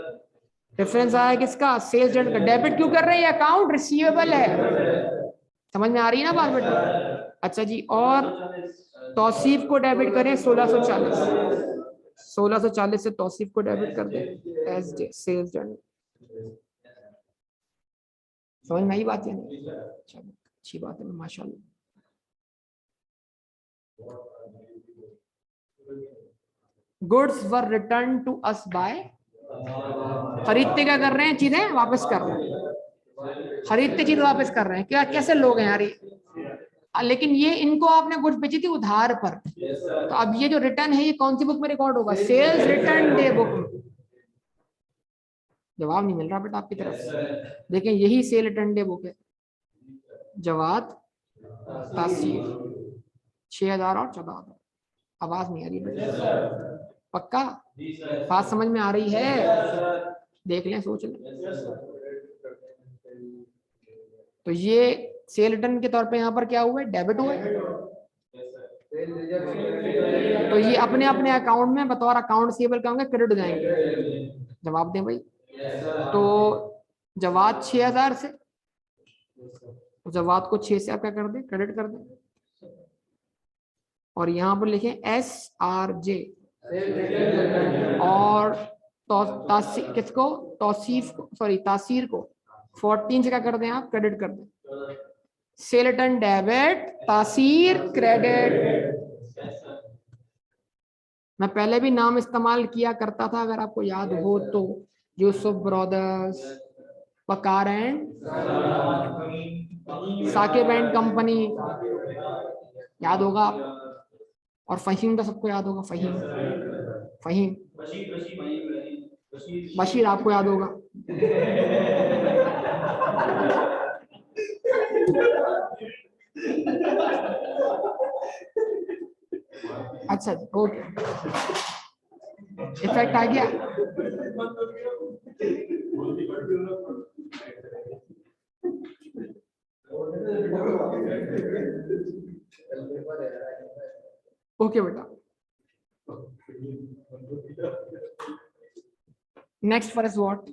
डिफरेंस आया किसका, सेल्स जर्नल का। डेबिट क्यों कर रहे हैं, अकाउंट रिसीवेबल है। समझ में आ रही है ना बात बेटा? अच्छा जी, और तौसीफ को डेबिट करें 1640, 1640 से तौसीफ को डेबिट कर दें एज सेल्स जर्नल। समझ में आई बात या नहीं? चलो अच्छी बात है, माशाल्लाह। Goods were return to us by, खरीदते क्या कर रहे हैं, चीजें वापस कर रहे हैं, खरीदते चीज वापस कर रहे हैं। क्या कैसे लोग हैं यार ये? लेकिन ये इनको आपने गुड्स बेची थी उधार पर, तो अब ये जो रिटर्न है ये कौन सी बुक में रिकॉर्ड होगा, सेल्स रिटर्न डे बुक में। जवाब नहीं मिल रहा बेटा आपकी तरफ से। देखें यही सेल रिटर्न डे बुक है, जवाद, तासीर, 6000 और 14000। आवाज नहीं आ रही बेटा, पक्का बात समझ में आ रही है? देख लें, सोच लें। तो ये सेल रिटर्न के तौर पे यहाँ पर क्या हुआ है, डेबिट हुआ है। तो ये अपने अपने अकाउंट में बतौर अकाउंट रिसीवेबल क्या होंगे, क्रेडिट हो जाएंगे। जवाब दें भाई। तो जवाद 6000 से, जवाद को 6 से आप क्या कर दें, क्रेडिट कर दें। और यहाँ पर लिखें SRJ, और किसको, तौसीफ को, सॉरी तासीर को 14 से क्या कर दें आप, क्रेडिट कर दें। सेल रिटर्न डेबिट, तासीर क्रेडिट। मैं पहले भी नाम इस्तेमाल किया करता था अगर आपको याद हो तो, Yusuf brothers, Waqar and Saqib and company, याद होगा आप। और फहीम तो सबको याद होगा, फहीम, फहीम, बशीर आपको याद होगा। अच्छा ओके। इफेक्ट आ गया। ओके बेटा, next for is what?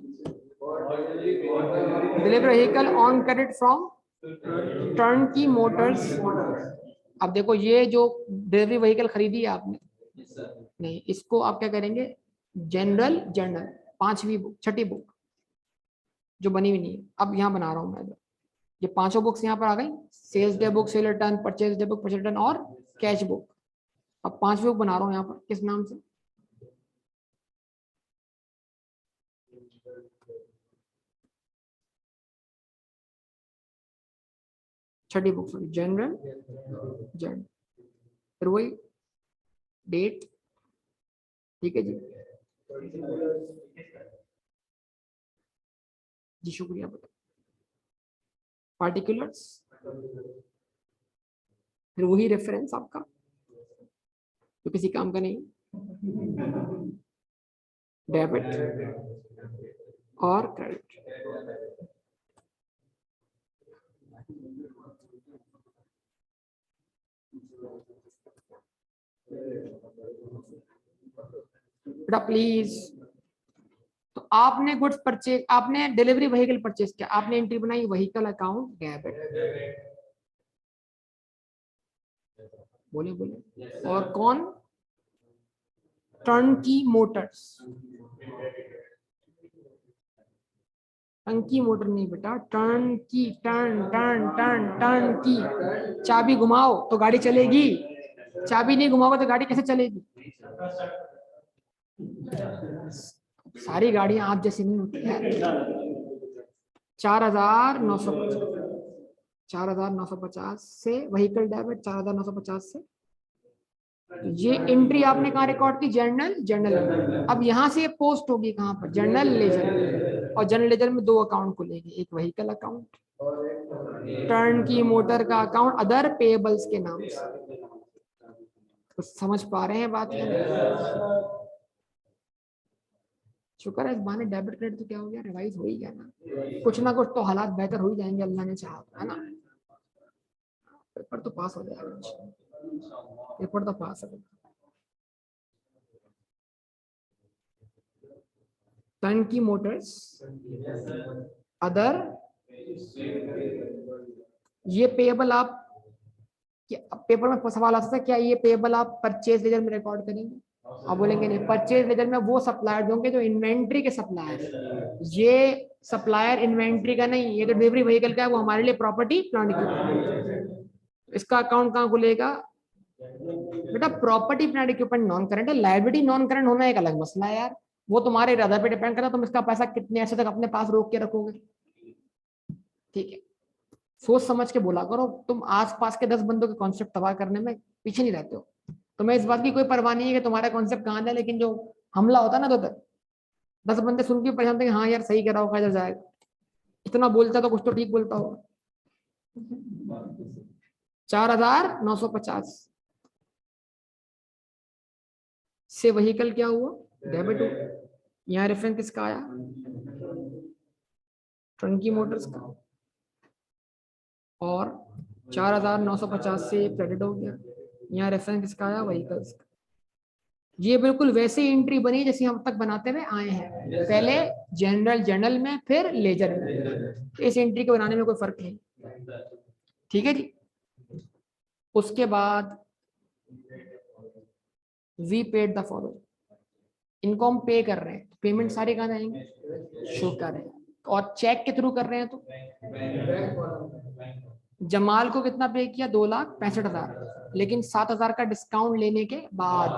Deliver vehicle on credit from turnkey Motors. अब देखो ये जो डिलीवरी व्हीकल खरीदी है आपने, नहीं, इसको आप क्या करेंगे? जनरल जर्नल, 5वीं बुक, 6ठी बुक जो बनी हुई नहीं है, अब यहाँ बना रहा हूँ मैं। ये 5 बुक्स यहाँ पर आ गई, sales day book, sale return, purchase day book, purchase return और कैश बुक। अब 5 बुक बना रहा हूँ यहाँ पर, किस नाम से? छठी बुक, सॉरी, जनरल जर्नल, फिर वही डेट, ठीक है जी। जी शुक्रिया बेटा। पार्टिकुलर्स, फिर वही रेफरेंस आपका तो किसी काम का नहीं, डेबिट और क्रेडिट। बेटा प्लीज, तो आपने गुड्स परचेज, आपने डिलीवरी व्हीकल परचेज किया, आपने एंट्री बनाई व्हीकल अकाउंट डेबिट। बोले बोले, और कौन? Turnkey Motors. टर्नकी मोटर नहीं बेटा, टर्न की, टर्न टर्न टर्न टर्न की। चाबी घुमाओ तो गाड़ी चलेगी, चाबी नहीं घुमाओगे तो गाड़ी कैसे चलेगी? सारी गाड़ियां आप जैसी नहीं होती है। 4,950, 4,950 से व्हीकल डेबिट, 4,950 से ये एंट्री आपने कहाँ रिकॉर्ड की? Journal journal. अब यहाँ से ये पोस्ट होगी कहाँ पर? जर्नल लेजर, और जर्नल लेजर में 2 अकाउंट खुलेंगे, एक व्हीकल अकाउंट, टर्न की मोटर का अकाउंट, अदर पेएबल्स के नाम से। तो समझ पा रहे हैं बात? शुक्र है इस बहाने डेबिट क्रेडिट तो क्या हो गया, रिवाइज हो ही गया ना, कुछ ना कुछ तो हालात बेहतर हो ही जाएंगे, अल्लाह ने चाहा, है ना। पेपर तो पास हो जाएगा, पेपर तो पास है। टर्नकी मोटर्स, अदर, ये पेएबल आप, पेपर में सवाल आ सकता है क्या ये पेएबल आप परचेज लेजर में रिकॉर्ड करेंगे? आप बोलेंगे नहीं, परचेज लेजर में वो सप्लायर होंगे जो इन्वेंट्री के सप्लायर, ये सप्लायर इन्वेंट्री का नहीं, ये तो डिलीवरी व्हीकल का है, वो हमारे लिए प्रॉपर्टी प्लांट इक्विपमेंट। इसका अकाउंट कहाँ खुलेगा? बेटा property plant equipment non current है, लायबिलिटी नॉन करंट होना एक अलग मसला है यार, वो तुम्हारे इरादे पे डिपेंड करता है, तुम इसका पैसा कितने ऐसे तक अपने पास रोक के रखोगे। ठीक है, सोच समझ के बोला करो, तुम आसपास के 10 बंदों के कॉन्सेप्ट तबाह करने में पीछे नहीं रहते हो। तुम्हें इस बात की कोई परवाह नहीं है कि तुम्हारा कॉन्सेप्ट कहाँ है, लेकिन जो हमला होता है ना, तो 10 बंदे सुन के परेशान थे कि हाँ यार सही कह रहा होगा, इधर जाएगा, इतना बोलता तो कुछ तो ठीक बोलता होगा। 4,950 से व्हीकल क्या हुआ? डेबिट हुआ। यहाँ रेफरेंस किसका आया? टर्नकी मोटर्स का, और 4,950 से क्रेडिट हो गया। यहाँ रेफरेंस किसका आया? व्हीकल्स का। ये बिल्कुल वैसे एंट्री बनी जैसे हम तक बनाते हुए आए हैं, पहले जनरल जर्नल में, फिर लेजर में। इस एंट्री को बनाने में कोई फर्क नहीं, ठीक है जी। उसके बाद वी पेड द फॉलोइंग, इनको हम पे कर रहे हैं, पेमेंट सारे कहाँ जाएंगे? शो कर रहे हैं, और चेक के थ्रू कर रहे हैं तो जमाल को कितना पे किया? 2,65,000, लेकिन 7,000 का डिस्काउंट लेने के बाद।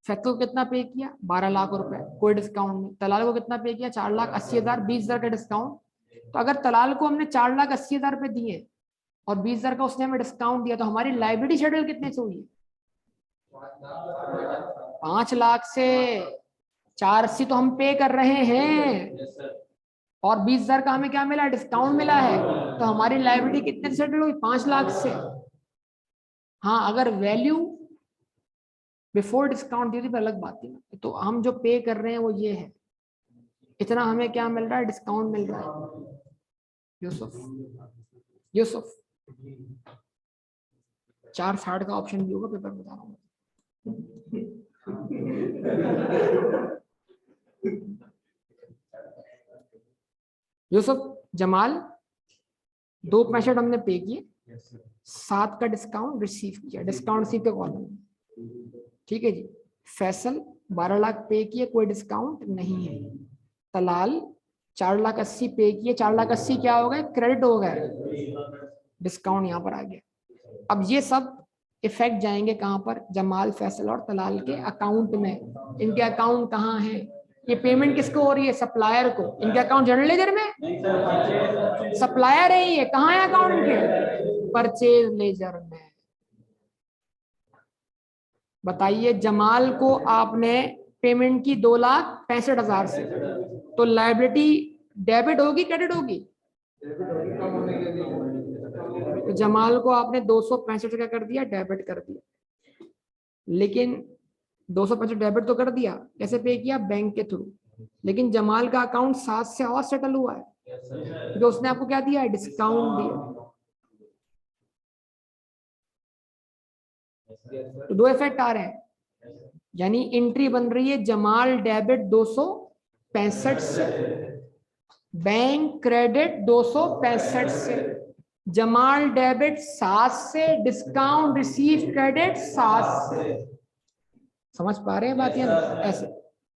फैक्टो को कितना पे किया? 12 लाख रुपए, कोई डिस्काउंट नहीं। तलाल को कितना पे किया? 4,80,000, 20,000 का डिस्काउंट। तो अगर तलाल को हमने 4,80,000 रुपए दिए और 20,000 का उसने हमें डिस्काउंट दिया, तो हमारी लाइबिलिटी शेड्यूल कितने से हुई? 5 लाख से 480 तो हम पे कर रहे हैं, और 20,000 का हमें क्या मिला? डिस्काउंट मिला है, तो हमारी लाइबिलिटी कितने से सेटल हुई? 5 लाख से। हाँ, अगर वैल्यू बिफोर डिस्काउंट ड्यूटी पर अलग बात थी ना, तो हम जो पे कर रहे हैं वो ये है, इतना हमें क्या मिल रहा है, डिस्काउंट मिल रहा है। यूसुफ, यूसुफ 4/60 का ऑप्शन भी होगा, पेपर बता रहा हूँ। यूसुफ, जमाल 2.65 हमने पे किए, 7 का डिस्काउंट रिसीव किया, डिस्काउंट रिसीव के कॉलम में, ठीक है जी। फैसल 12 लाख पे किए, कोई डिस्काउंट नहीं है। तलाल 4,80,000 पे किए, 4,80,000 क्या हो गए, क्रेडिट हो गए, डिस्काउंट यहाँ पर आ गया। अब ये सब इफेक्ट जाएंगे कहाँ पर, जमाल, फैसल और तलाल के अकाउंट में। इनके अकाउंट कहाँ है, ये पेमेंट किसको हो रही है, सप्लायर को। इनके अकाउंट जनरल लेजर में, सप्लायर है ये, कहाँ है अकाउंट के, परचेज लेजर में। बताइए, जमाल को आपने पेमेंट की 2,65,000 से, तो लायबिलिटी डेबिट होगी क्रेडिट होगी, तो जमाल को आपने 265 का कर दिया, डेबिट कर दिया। लेकिन 265 डेबिट तो कर दिया, कैसे पे किया, बैंक के थ्रू। लेकिन जमाल का अकाउंट 7 से और सेटल हुआ है, जो उसने आपको क्या दिया है, डिस्काउंट दिया। तो दो इफेक्ट आ रहे हैं, यानी एंट्री बन रही है जमाल डेबिट 265 से, बैंक क्रेडिट 265 से, जमाल डेबिट 7 से, डिस्काउंट रिसीव क्रेडिट 7 से। समझ पा रहे हैं बात या नहीं? ऐसे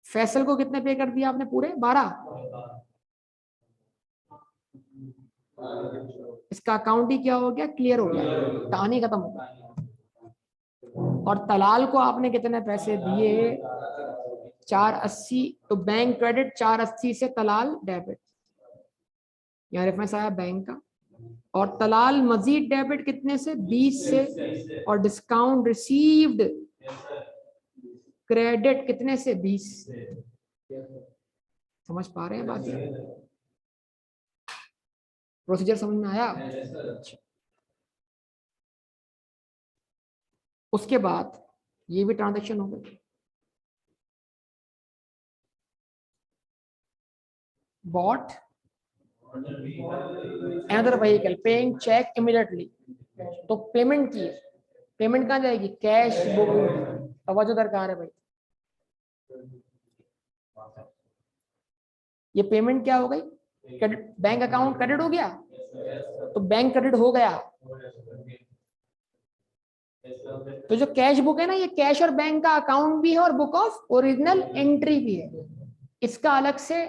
फैसल को कितने पे कर दिया आपने, पूरे 12। इसका अकाउंट ही क्या हो गया, क्लियर हो गया, कहानी खत्म हो गई। और तलाल को आपने कितने पैसे दिए, 480, तो बैंक क्रेडिट 480 से तलाल डेबिट, यहाँ रेफरेंस आया बैंक का। और तलाल मजीद डेबिट कितने से, 20 से, और डिस्काउंट रिसीव्ड क्रेडिट कितने से, 20। समझ पा रहे हैं बात, प्रोसीजर समझ में आया? उसके बाद ये भी ट्रांजैक्शन हो गई। Bought another vehicle, paying cheque immediately, तो पेमेंट की, पेमेंट कहाँ जाएगी, कैश बुक में। तवज्जो दरकार है भाई, ये पेमेंट क्या हो गई, बैंक अकाउंट क्रेडिट हो गया, तो बैंक क्रेडिट हो गया, तो जो कैश बुक है ना, ये कैश और बैंक का अकाउंट भी है और बुक ऑफ ओरिजिनल एंट्री भी है। इसका अलग से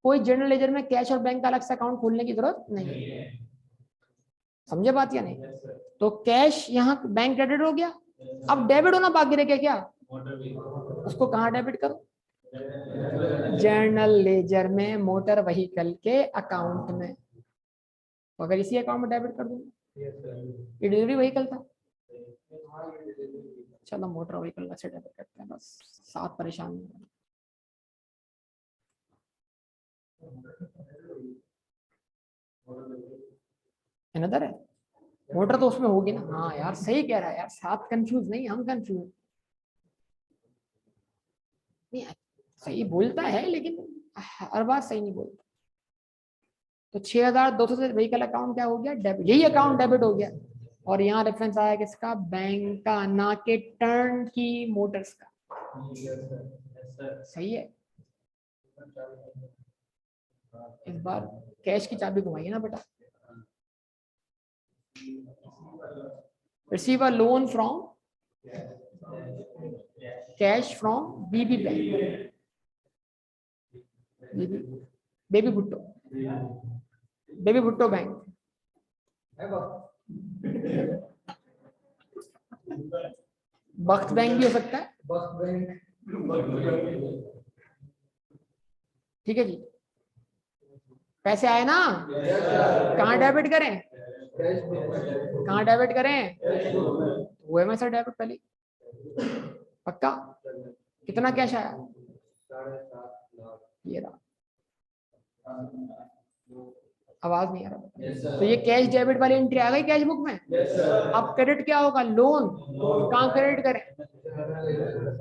कोई जनरल लेजर में कैश और बैंक का अलग से अकाउंट खोलने की जरूरत नहीं है। समझे बात या नहीं? तो कैश यहाँ बैंक क्रेडिट हो गया, अब डेबिट होना बाकी रह गया क्या, उसको कहाँ डेबिट करो, जनरल लेजर में, मोटर व्हीकल के अकाउंट में। तो अगर इसी अकाउंट में डेबिट कर दूंगा, ये डिलीवरी व्हीकल था, चलो मोटर व्हीकल से डेबिट करते हैं, बस साथ परेशान नहीं। अनदर है, मोटर तो उसमें होगी ना। हाँ यार सही कह रहा है यार, साथ कंफ्यूज नहीं, हम कंफ्यूज नहीं, सही बोलता है लेकिन हर बात सही नहीं बोलता। तो 6,200 से व्हीकल अकाउंट क्या हो गया, डेबिट, यही अकाउंट डेबिट हो गया। और यहाँ रेफरेंस आया किसका, बैंक का, ना के टर्न की मोटर्स का। सही है। इस बार कैश की चाबी घुमाइए ना बेटा। Receive a loan from cash from BB bank, baby Bhutto, baby Bhutto bank, Bakht bank भी हो सकता है, ठीक है जी। पैसे आए ना, कहाँ डेबिट करें, कहाँ डेबिट करें, वो में सर डेबिट पहले, पक्का। कितना कैश आया, ये रहा। आवाज नहीं आ रहा। तो ये कैश डेबिट वाली एंट्री आ गई कैश बुक में। अब क्रेडिट क्या होगा, लोन, कहाँ क्रेडिट करें,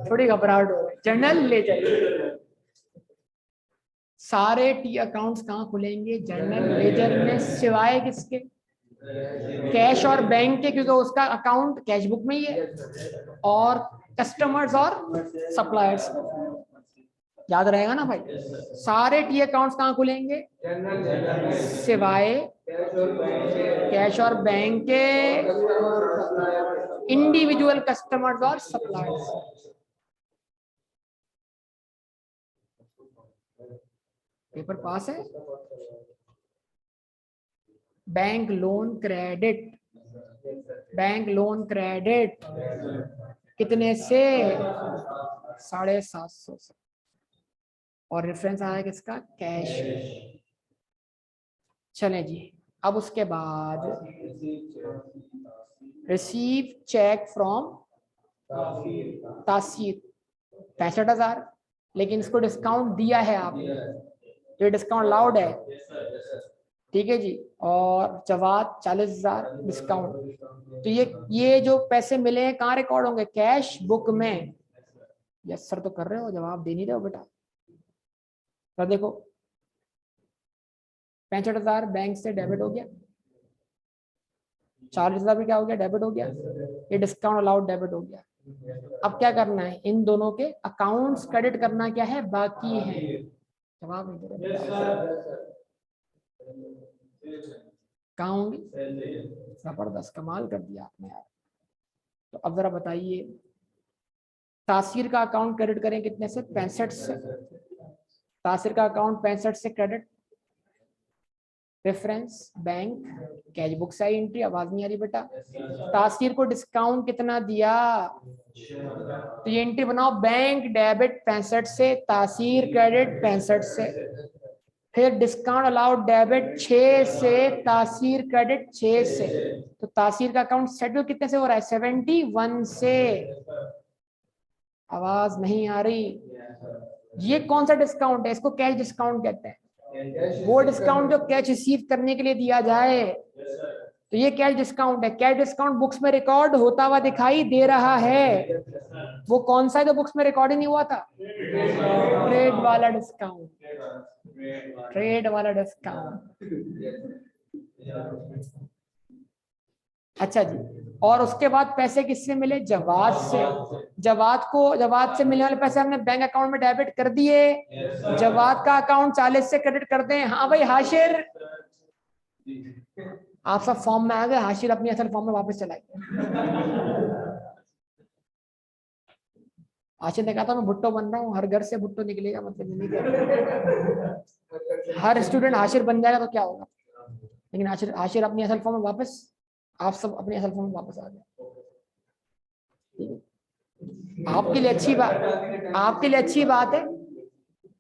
थोड़ी घबराहट हो रही, जर्नल लेजर। सारे टी अकाउंट्स कहाँ खुलेंगे, जर्नल लेजर में, सिवाय किसके, कैश और बैंक के, क्योंकि उसका अकाउंट कैश बुक में ही है, और कस्टमर्स और सप्लायर्स। याद रहेगा ना भाई, सारे टी अकाउंट्स कहाँ खुलेंगे, सिवाय कैश और बैंक के, इंडिविजुअल कस्टमर्स और सप्लायर्स। पेपर पास है। Bank loan credit, bank loan credit कितने से, 750 से, और रेफरेंस आया किसका, कैश। चले जी, अब उसके बाद रिसीव चेक फ्रॉम तासीर 65,000, लेकिन इसको डिस्काउंट दिया है आपने, ये डिस्काउंट अलाउड है, ठीक है जी। और जवाब 40,000 डिस्काउंट। तो ये जो पैसे मिले हैं कहाँ रिकॉर्ड होंगे, कैश बुक में। यस सर तो कर रहे हो, जवाब दे नहीं रहे हो बेटा। तो देखो 65,000 बैंक से डेबिट हो गया, 40,000 भी क्या हो गया, डेबिट हो गया, ये डिस्काउंट अलाउड डेबिट हो गया। अब क्या करना है, इन दोनों के अकाउंट्स क्रेडिट करना क्या है, बाकी है। जवाब नहीं दे रहे, कहाँ होंगी, जबरदस्त, कमाल कर दिया आपने यार। तो अब जरा बताइए, तासीर का अकाउंट क्रेडिट करें कितने से, 65 से। तासीर का अकाउंट 65 से credit, reference bank, cash book से एंट्री, आवाज नहीं आ रही बेटा। तासीर को डिस्काउंट कितना दिया, तो ये एंट्री बनाओ, बैंक डेबिट 65 से, तासीर क्रेडिट 65 से, फिर डिस्काउंट अलाउड डेबिट 6 से, तासीर क्रेडिट 6 से। तो तासीर का अकाउंट शेड्यूल कितने से हो रहा है, 71 से। आवाज नहीं आ रही। ये कौन सा डिस्काउंट है, इसको कैश डिस्काउंट कहते हैं, वो डिस्काउंट जो कैश रिसीव करने के लिए दिया जाए। तो ये कैश डिस्काउंट है, कैश डिस्काउंट बुक्स में रिकॉर्ड होता हुआ दिखाई दे रहा है। वो कौन सा है जो बुक्स में रिकॉर्ड ही नहीं हुआ था, ट्रेड वाला डिस्काउंट, ट्रेड वाला डिस्काउंट। अच्छा जी, और उसके बाद पैसे किससे मिले, जवाद से। जवाद से मिलने वाले पैसे हमने बैंक अकाउंट में डेबिट कर दिए। जवाद का अकाउंट 40 से क्रेडिट कर दें। हाँ भाई हाशिर, आप सब फॉर्म में आ गए, हाशिर अपनी असल फॉर्म में वापस चला गया। हाशिर ने कहा था मैं भुट्टो बन रहा हूँ, हर घर से भुट्टो निकलेगा, मतलब नहीं, हर स्टूडेंट हाशिर बन जाएगा तो क्या होगा। लेकिन हाशिर अपनी असल फॉर्म में वापस, आप सब अपनी असल फॉर्म में वापस आ गए। आपके लिए अच्छी बात, आपके लिए अच्छी बात है,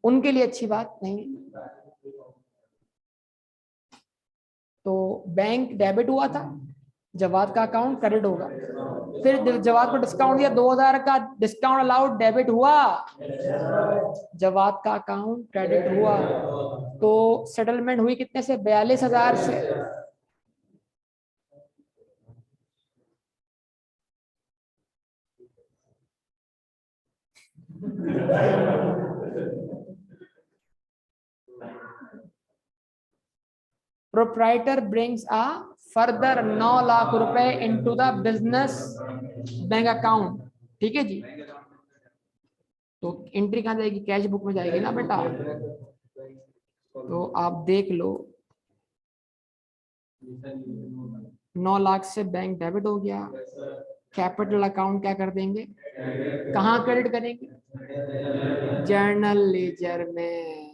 उनके लिए अच्छी बात नहीं। तो बैंक डेबिट हुआ था, जवाद का अकाउंट क्रेडिट होगा। फिर जवाद को डिस्काउंट दिया, 2,000 का डिस्काउंट अलाउड डेबिट हुआ, जवाद का अकाउंट क्रेडिट हुआ। तो सेटलमेंट हुई कितने से, 42,000 से। प्रोप्राइटर ब्रिंग्स आ फर्दर 9 लाख रुपए into the business bank account, ठीक है जी। तो एंट्री कहाँ जाएगी, कैश बुक में जाएगी ना बेटा। तो आप देख लो, 9 लाख से बैंक डेबिट हो गया, कैपिटल अकाउंट क्या कर देंगे, कहाँ क्रेडिट करेंगे, जर्नल लेजर में।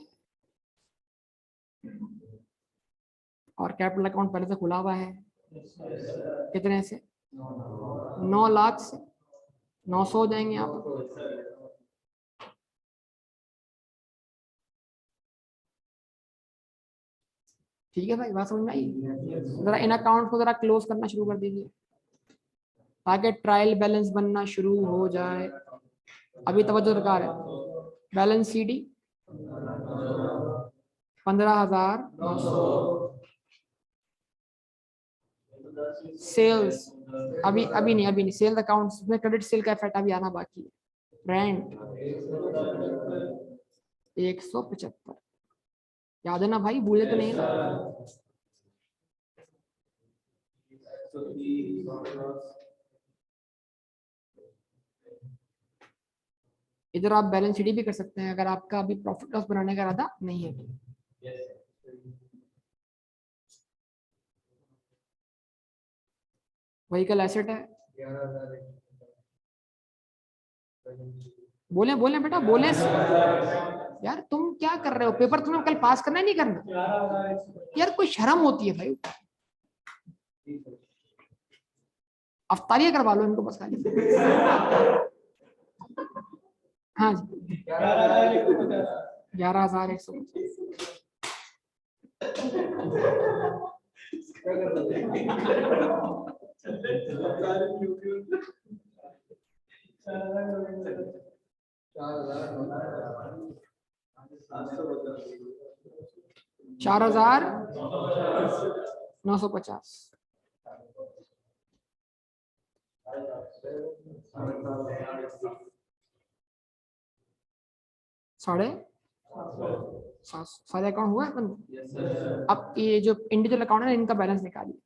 और कैपिटल अकाउंट पहले से खुला हुआ है, कितने से, 9 लाख से, 900 हो जाएंगे आप। ठीक है भाई, बात समझ में आई। जरा इन अकाउंट को जरा क्लोज करना शुरू कर दीजिए ताकि ट्रायल बैलेंस बनना शुरू हो जाए। अभी तवज्जो दरकार है। बैलेंस सीडी 15,900, सेल्स अभी नहीं सेल अकाउंट्स में क्रेडिट सेल का इफेक्ट अभी आना बाकी है। रेंट 175 याद है ना भाई, भूले तो नहीं ना। इधर आप बैलेंस शीट भी कर सकते हैं अगर आपका अभी प्रॉफिट लॉस बनाने का इरादा नहीं है। व्हीकल एसेट है, बोले बोले बेटा बोले। यार तुम क्या कर रहे हो, पेपर तुम्हें कल पास करना है नहीं करना? यार कोई शर्म होती है भाई। अफ्तारिया करवा लो इनको बस खाली। हाँ जी 11,150। चार 4,950। साढ़े सारे अकाउंट हुआ है अपन। अब ये जो इंडिविजुअल अकाउंट है इनका बैलेंस निकालिए।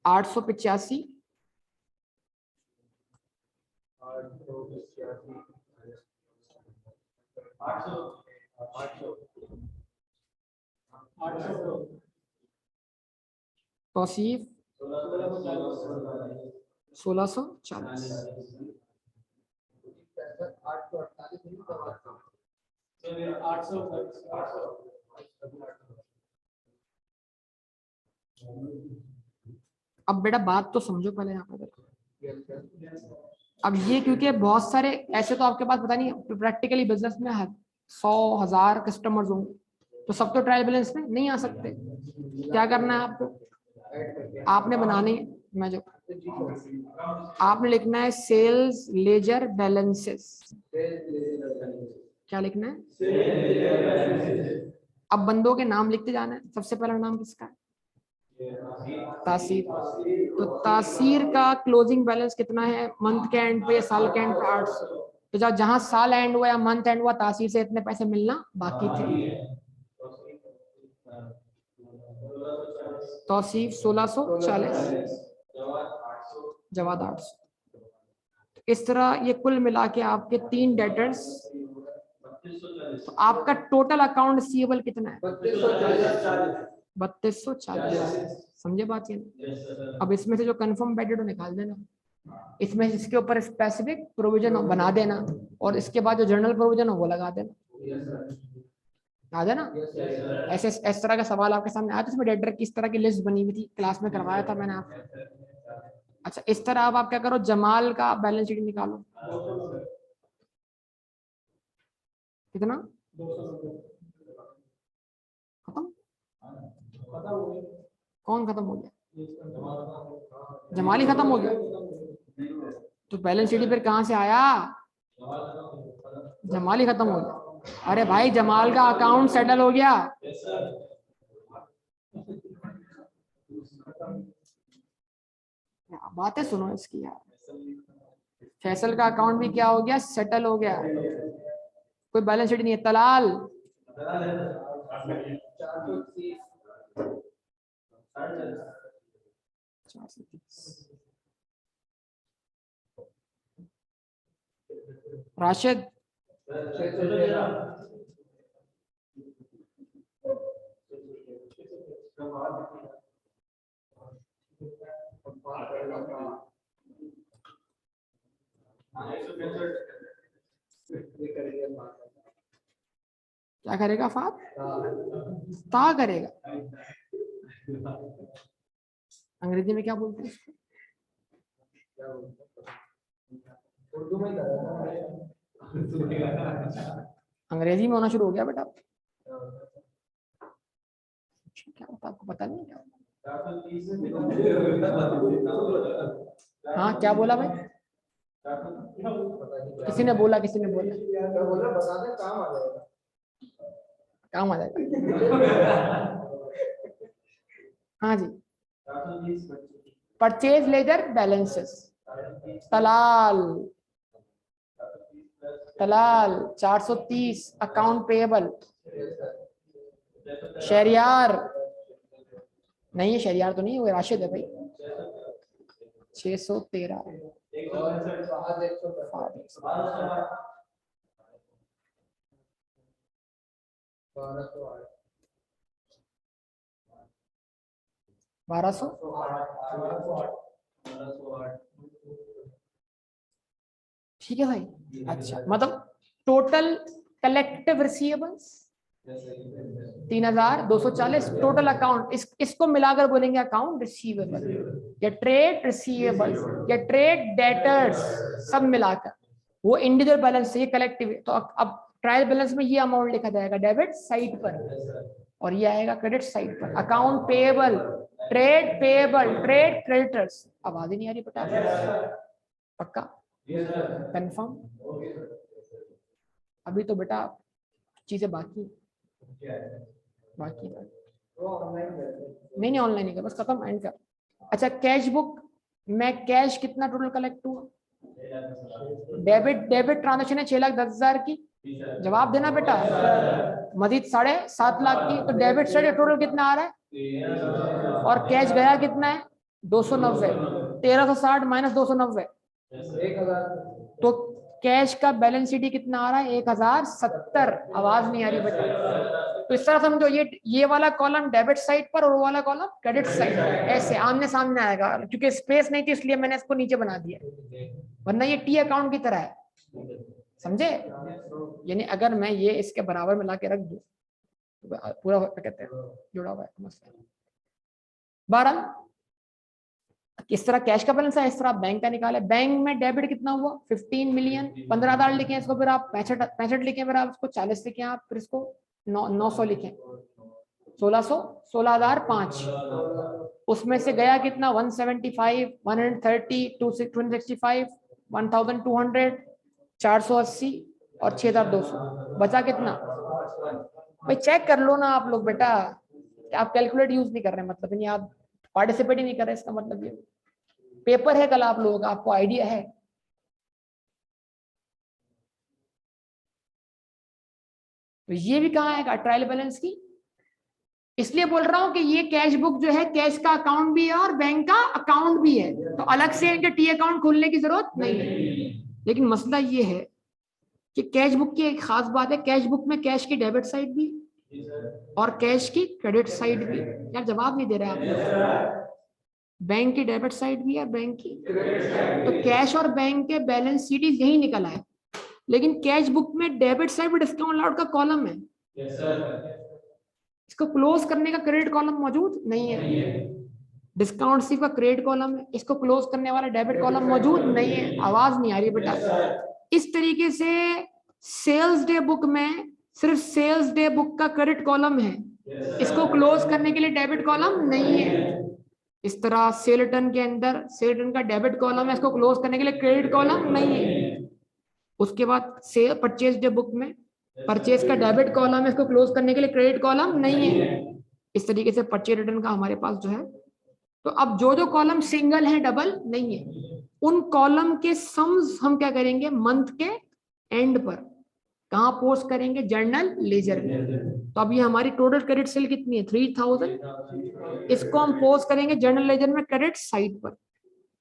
885 तौसीफ 1640। अब बेटा बात तो समझो पहले यहाँ पर। अब ये क्योंकि बहुत सारे ऐसे तो आपके पास पता नहीं प्रैक्टिकली बिजनेस में 100,000 कस्टमर्स होंगे, तो सब तो ट्रायल बैलेंस में नहीं आ सकते। क्या करना है आपको, आपने बनानी है मैं जो आपने लिखना है सेल्स लेजर बैलेंसेस। क्या लिखना है? अब बंदों के नाम लिखते जाना है। सबसे पहला नाम किसका है? तासीर। तो तासीर का क्लोजिंग बैलेंस कितना है मंथ के एंड पे या साल के एंड पे? 800। तो जहां साल एंड हुआ या मंथ एंड हुआ तासीर से इतने पैसे मिलना बाकी थे। तौसीफ 1640, जवाद 800। इस तरह ये कुल मिला के आपके 3 डेटर्स। तो आपका टोटल अकाउंट रिसीवेबल कितना है? 3240। समझे बात ये? अब इसमें से जो कंफर्म बैडेड निकाल देना, इसमें इसके ऊपर स्पेसिफिक प्रोविजन बना देना और इसके बाद जो जनरल प्रोविजन हो वो लगा देना। याद है ना? ऐसे इस तरह का सवाल आपके सामने आया था, इसमें डेटर की इस तरह की लिस्ट बनी हुई थी, क्लास में करवाया था मैंने आपको। अच्छा इस तरह अब आप क्या करो, जमाल का बैलेंस शीट निकालो। कितना? खत्म? कौन खत्म हो गया? जमाल ही खत्म हो गया। तो बैलेंस शीट फिर कहां से आया? जमाल ही खत्म हो गया। अरे भाई जमाल का अकाउंट सेटल हो गया। बातें सुनो इसकी यार। फैसल का अकाउंट भी क्या हो गया? सेटल हो गया। कोई बैलेंस शीट नहीं है। तलाल राशिद क्या करेगा? फात ता करेगा। अंग्रेजी में क्या बोलते हैं इसको? अंग्रेजी में होना शुरू हो गया बेटा। क्या होता आपको पता नहीं क्या? हाँ क्या बोला भाई? किसी ने बोला काम आ जाएगा। हाँ जी purchase ledger balances, Talal Talal 430 account payable, Shahryar नहीं है, शहरियार तो नहीं है, वो राशिद है भाई, 613 1200 ठीक है भाई। अच्छा मतलब total collective receivables 3240 total account, इसको मिलाकर बोलेंगे अकाउंट रिसीवेबल या ट्रेड रिसीवेबल्स या ट्रेड डेटर्स, सब मिलाकर वो इंडिविजुअल बैलेंस ये कलेक्टिव। तो अब ट्रायल बैलेंस में ये अमाउंट लिखा जाएगा डेबिट साइड पर और ये आएगा क्रेडिट साइड पर। Account payable, trade payable, trade creditors. आवाज ही नहीं आ रही बेटा, पक्का कंफर्म? अभी तो बेटा चीजें बाकी बाकी नहीं ऑनलाइन नहीं कर, बस खत्म एंड कर। अच्छा कैश बुक में कैश कितना टोटल कलेक्ट हुआ? डेबिट ट्रांजेक्शन है 6,10,000 की, जवाब देना बेटा। मजीद 7.5 लाख की, तो डेबिट साइड टोटल कितना आ रहा है और कैश गया कितना है 290, 1360 माइनस 290, तो कैश का बैलेंस शीट कितना आ रहा है 1070। आवाज नहीं आ रही बेटा, तो इस तरह समझो ये वाला कॉलम डेबिट साइड पर और वो वाला कॉलम क्रेडिट साइड पर, ऐसे आमने सामने आएगा। क्योंकि स्पेस नहीं थी इसलिए मैंने इसको नीचे बना दिया, वरना ये टी अकाउंट की तरह है, समझे? यानी अगर मैं ये इसके बराबर में ला के रख दूं तो पूरा कहते हैं जुड़ा हुआ है मसला। 12 किस तरह कैश का बैलेंस है, इस तरह बैंक का निकाले। बैंक में डेबिट कितना हुआ 15 मिलियन, 15,000 लिखे इसको, फिर आप 65 लिखे, फिर आप इसको 40 लिखे, आप फिर इसको 900 लिखे, 1600, 16,005। उसमें से गया कितना 175, 130, 265, 1,200, 480 और 6,200, बचा कितना भाई? चेक कर लो ना आप लोग बेटा, आप कैलकुलेट यूज नहीं कर रहे, मतलब नहीं आप पार्टिसिपेट ही नहीं कर रहे, इसका मतलब ये पेपर है कल आप लोगों का, आपको आइडिया है। तो ये भी कहाँ है ट्रायल बैलेंस की, इसलिए बोल रहा हूं कि ये कैश बुक जो है कैश का अकाउंट भी है और बैंक का अकाउंट भी है, तो अलग से इनके टी अकाउंट खोलने की जरूरत नहीं है। लेकिन मसला ये है कि कैश बुक की एक खास बात है, कैश बुक में कैश की डेबिट साइड भी और कैश की क्रेडिट साइड भी। यार जवाब नहीं दे रहे आप, बैंक की डेबिट साइड भी है बैंक की, तो कैश और बैंक के बैलेंस शीट यही निकल आए। लेकिन कैश बुक में डेबिट साइड में डिस्काउंट अलाउड का कॉलम है, इसको क्लोज करने का क्रेडिट कॉलम मौजूद नहीं है। डिस्काउंट सिर्फ का क्रेडिट कॉलम है, इसको क्लोज करने वाला डेबिट कॉलम मौजूद नहीं है। आवाज नहीं आ रही बेटा। इस तरीके से सेल्स डे बुक में सिर्फ सेल्स डे बुक का क्रेडिट कॉलम है, इसको क्लोज करने के लिए डेबिट कॉलम नहीं है। इस तरह सेल रिटर्न के अंदर सेल रिटर्न का डेबिट कॉलम है, इसको क्लोज करने के लिए क्रेडिट कॉलम नहीं है। उसके बाद सेल परचेज डे बुक में परचेज का डेबिट कॉलम है, इसको क्लोज करने के लिए क्रेडिट कॉलम नहीं है। इस तरीके से परचेज रिटर्न का हमारे पास जो है, तो अब जो जो कॉलम सिंगल है डबल नहीं है, उन कॉलम के सम्स हम क्या करेंगे मंथ के एंड पर कहां पोस्ट करेंगे, जर्नल लेजर में। तो अब ये हमारी टोटल क्रेडिट सेल कितनी है 3000, इसको हम पोस्ट करेंगे जर्नल लेजर में क्रेडिट साइड पर।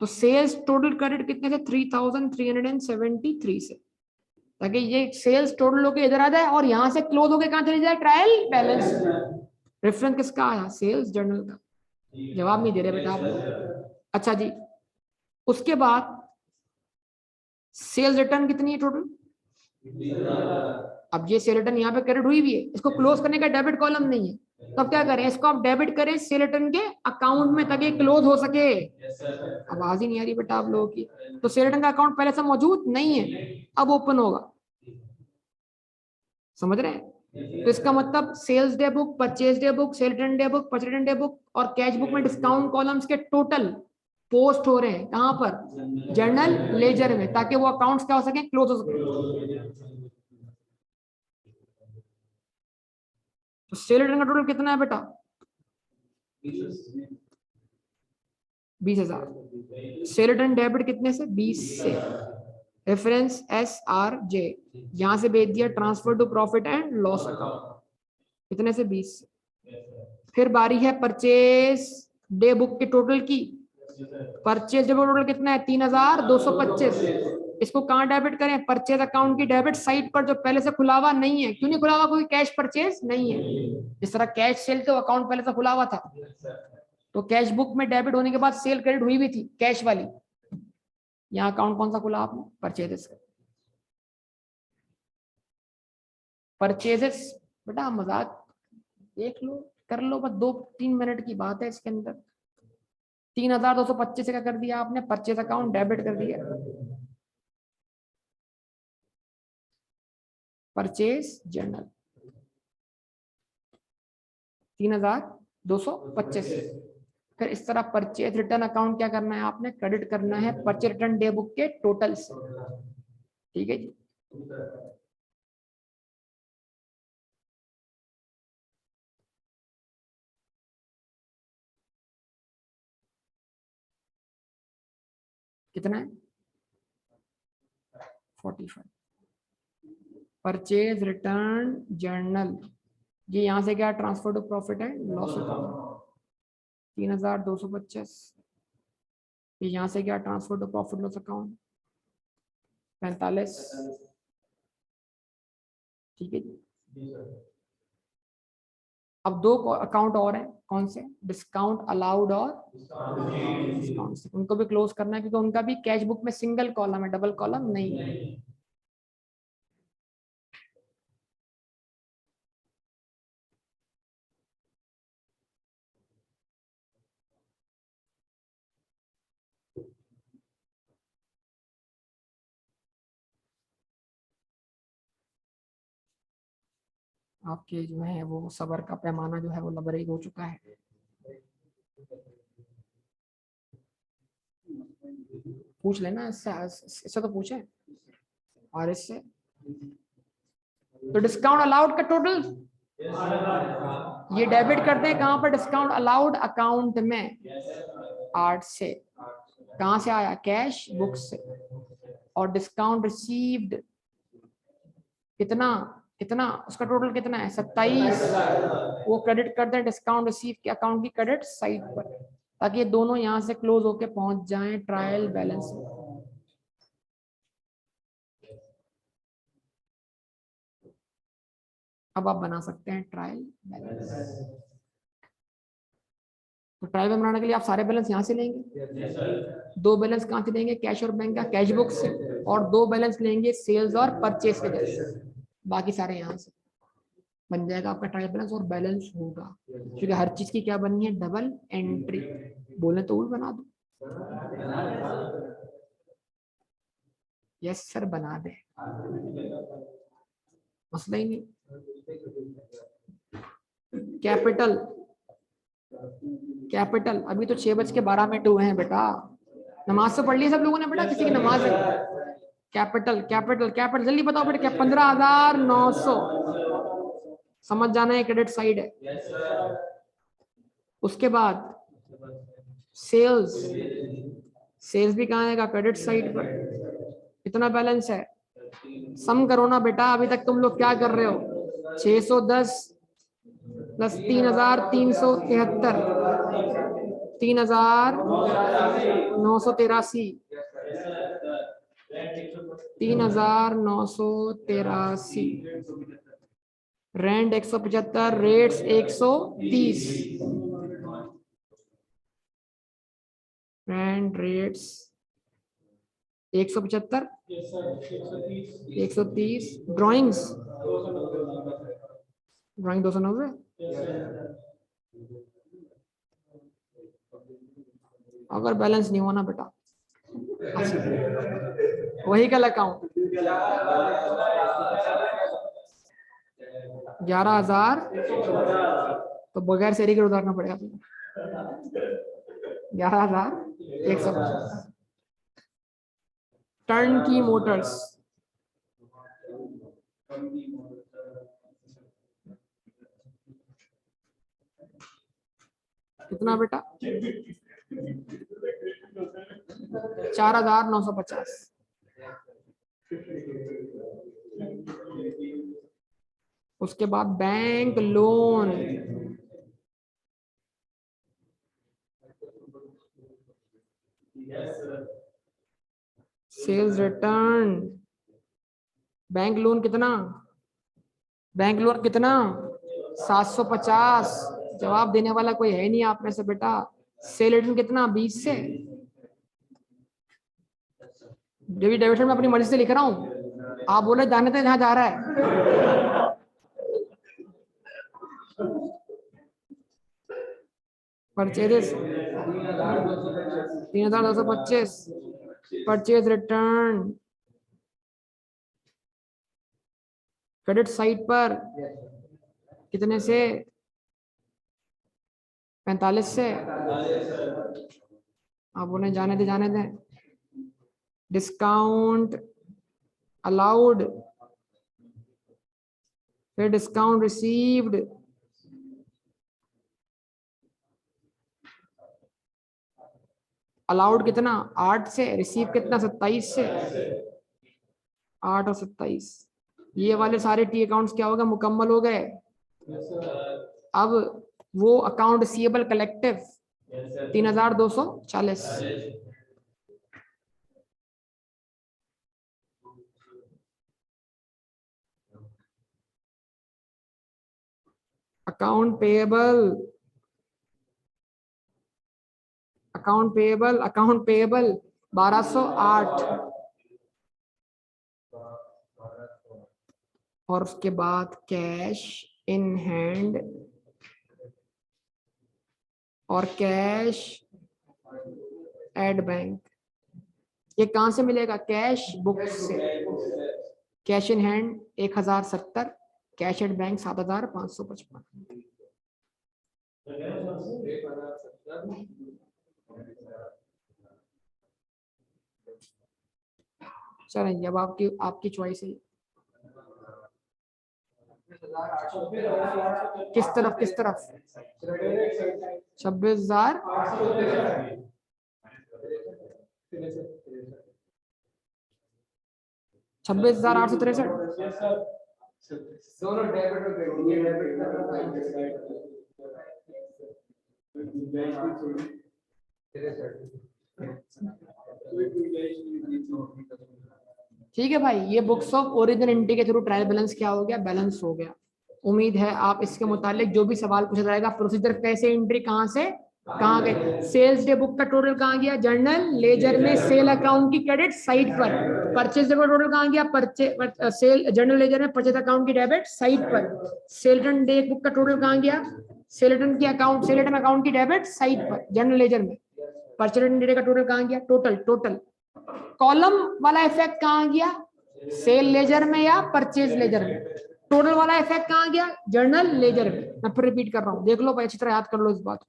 तो सेल्स टोटल क्रेडिट कितने से 3,373 से, ताकि ये सेल्स टोटल होके इधर आ जाए और यहां से क्लोज होके कहां चली जाए ट्रायल बैलेंस। रेफरेंस किसका आया सेल्स जर्नल का। जवाब नहीं दे रहे बेटा आप लोग। अच्छा जी, उसके बाद सेल्स रिटर्न कितनी है टोटल, अब ये सेल रिटर्न यहाँ पे क्रेडिट हुई भी है, इसको क्लोज करने का डेबिट कॉलम नहीं है, तो अब क्या करें, इसको आप डेबिट करें सेल रिटर्न के अकाउंट में ताकि क्लोज हो सके। आवाज ही नहीं आ रही बेटा आप लोगों की। तो सेल रिटर्न का अकाउंट पहले से मौजूद नहीं है, अब ओपन होगा, समझ रहे हैं? तो इसका मतलब sales day book, purchase day book, sale return day book, purchase return day book और कैश बुक में डिस्काउंट कॉलम्स के टोटल पोस्ट हो रहे हैं कहां पर, जर्नल लेजर में, ताकि वो अकाउंट्स क्या हो सके, क्लोज हो सके। तो सेल रिटर्न का टोटल कितना है बेटा, 20,000। सेल रिटर्न डेबिट कितने से? 20 से। रेफरेंस SRJ, यहां से भेज दिया transfer to profit and loss account, कितने से? 20 से। फिर बारी है परचेज डे बुक के टोटल की। परचेज डे बुक टोटल कितना है? 3,225। इसको कहाँ डेबिट करें? परचेज अकाउंट की डेबिट साइड पर, जो पहले से खुला हुआ नहीं है। क्यों नहीं खुला हुआ? कोई कैश परचेज नहीं है। जिस तरह कैश सेल तो अकाउंट पहले से खुला हुआ था, तो कैश बुक में डेबिट होने के बाद सेल क्रेडिट हुई भी थी कैश वाली। यहाँ अकाउंट कौन सा खुला आपने? परचेजेस का। परचेजेस बेटा मजाक देख लो, कर लो, बस 2-3 मिनट की बात है इसके अंदर। 3,225 का कर दिया आपने, परचेज अकाउंट डेबिट कर दिया। Purchase journal 3,225। फिर इस तरह परचेज रिटर्न अकाउंट क्या करना है आपने? क्रेडिट करना है परचेज रिटर्न डे बुक के टोटल से। ठीक है जी। कितना है? 45। परचेज रिटर्न जर्नल, ये यहां से क्या? Transfer to profit and loss account 3,225। ये यहां से क्या? Transfer to profit loss account 45। ठीक है जी। अब दो अकाउंट और हैं, कौन से? डिस्काउंट अलाउड और डिस्काउंट। उनको भी क्लोज करना है, क्योंकि उनका भी कैश बुक में सिंगल कॉलम है, डबल कॉलम नहीं है। आपके जो है वो सबर का पैमाना जो है वो लबरेज हो चुका है। पूछ लेना इससे, इससे तो पूछे और इससे। तो डिस्काउंट अलाउड का टोटल ये डेबिट करते हैं कहां पर? डिस्काउंट अलाउड अकाउंट में 8 से। कहां से आया? कैश बुक से। और डिस्काउंट रिसीव्ड कितना? कितना उसका टोटल कितना है? 27। वो क्रेडिट करते हैं डिस्काउंट रिसीव के अकाउंट की क्रेडिट साइड पर, ताकि ये दोनों यहां से क्लोज होके पहुंच जाएं ट्रायल बैलेंस में। अब आप बना सकते हैं ट्रायल बैलेंस। तो ट्रायल बैलेंस बनाने के लिए आप सारे बैलेंस यहां से लेंगे। 2 बैलेंस कहां से लेंगे? कैश और बैंक का, कैश बुक से। और 2 बैलेंस लेंगे सेल्स और परचेस के जैसे। बाकी सारे यहां से बन जाएगा आपका ट्रायल बैलेंस, और बैलेंस होगा, क्योंकि हर चीज की क्या बनी है? Double entry. बोले तो उल बना दो। यस सर बना दे, मसला ही नहीं। कैपिटल, कैपिटल अभी तो 6:12 हुए हैं बेटा। नमाज तो पढ़ ली सब लोगों ने बेटा? किसी की नमाज है? कैपिटल कैपिटल कैपिटल जल्दी बताओ बेटा। क्या? 15,900। समझ जाना है, क्रेडिट साइड है। उसके बाद सेल्स, सेल्स भी कहाँ आएगा? क्रेडिट साइड पर। कितना बैलेंस है? सम करो ना बेटा, अभी तक तुम लोग क्या कर रहे हो? 610 plus 3,373, 3,983, 3,983। Rent 175, rates 130। Rent rates 175, 130। Drawings, drawing 290। अगर बैलेंस नहीं होना बेटा, वही कल अकाउंट 11,000, तो बगैर सेरी के उतारना पड़ेगा तुम्हें। 11,150। टर्न की मोटर्स, कितना बेटा? 4,950। उसके बाद bank loan, sales return. Bank loan कितना? बैंक लोन कितना? 750। जवाब देने वाला कोई है नहीं आप में से बेटा। सेल रिटर्न कितना? 20 से। डेबिट डेबिट में अपनी मर्जी से लिख रहा हूं, आप बोले जाने थे जहां जा रहा है। Purchases 3,225। Purchase return credit side पर कितने से? 45 से। आप बोले जाने दे जाने दें। डिस्काउंट अलाउड, फिर डिस्काउंट रिसीव्ड, अलाउड कितना? 8 से। रिसीव कितना? 27 से। 8 और 27, ये वाले सारे टी अकाउंट्स क्या हो गए? मुकम्मल हो गए। अब वो account receivable collective 3,240। Account payable, account payable, account payable 1,208। और उसके बाद कैश इन हैंड और कैश एट बैंक। ये कहां से मिलेगा? कैश बुक से। Cash in hand 1,070, cash at bank 7,555। चलें, अब आपकी आपकी चॉइस है। किस तरफ? किस तरफ? 26,000। 26,863। ठीक है भाई, ये बुक्स ऑफ ओरिजिन एंट्री के थ्रू ट्रायल बैलेंस क्या हो गया? बैलेंस हो गया। उम्मीद है आप इसके मुतालिक जो भी सवाल पूछा जाएगा, प्रोसीजर कैसे एंट्री, कहां से कहां गए, सेल्स डे बुक का टोटल कहां गया? जर्नल लेजर में सेल अकाउंट की क्रेडिट साइड पर। परचेज डे का टोटल कहां गया? सेल जर्नल लेजर में परचेज अकाउंट की डेबिट साइड पर। सेल रिटर्न डे बुक का टोटल कहां गया? सेल रिटर्न की अकाउंट, सेल रिटर्न अकाउंट की डेबिट साइड पर जर्नल लेजर में। परचेज रिटर्न डे का टोटल कहां गया? टोटल। टोटल कॉलम वाला इफेक्ट कहां गया? सेल लेजर में या परचेज लेजर में? टोटल वाला इफेक्ट कहां गया? जर्नल लेजर में। मैं फिर रिपीट कर रहा हूं, देख लो भाई, अच्छी तरह याद कर लो इस बात को।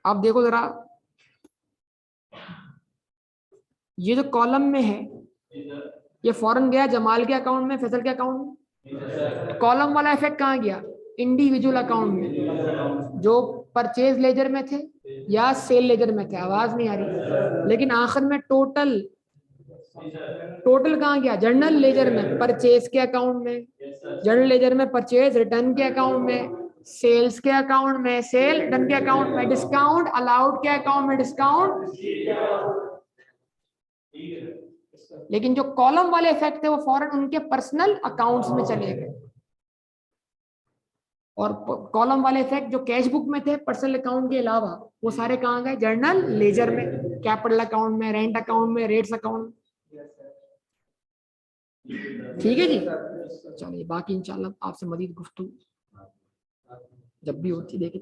आप देखो जरा, ये जो कॉलम में है ये फौरन गया जमाल के अकाउंट में, फैसल के अकाउंट में। कॉलम वाला इफेक्ट कहां गया? इंडिविजुअल अकाउंट में, जो परचेज लेजर में थे या सेल लेजर में थे। आवाज नहीं आ रही। लेकिन आखिर में टोटल, टोटल कहां गया? जर्नल लेजर में, परचेज के अकाउंट में। जर्नल लेजर में परचेज रिटर्न के अकाउंट में, सेल्स के अकाउंट में, सेल रिटर्न के अकाउंट में, डिस्काउंट अलाउड के अकाउंट में, डिस्काउंट। लेकिन जो कॉलम वाले इफेक्ट थे वो फौरन उनके पर्सनल अकाउंट्स में चले गए। और कॉलम वाले इफेक्ट जो कैश बुक में थे पर्सनल अकाउंट के अलावा, वो सारे कहां गए? जर्नल लेजर में, कैपिटल अकाउंट में, रेंट अकाउंट में, रेट्स अकाउंट। ठीक है जी। चलिए, बाकी इंशाल्लाह आपसे मजीद गुफ्तगू जब भी होती देखिए।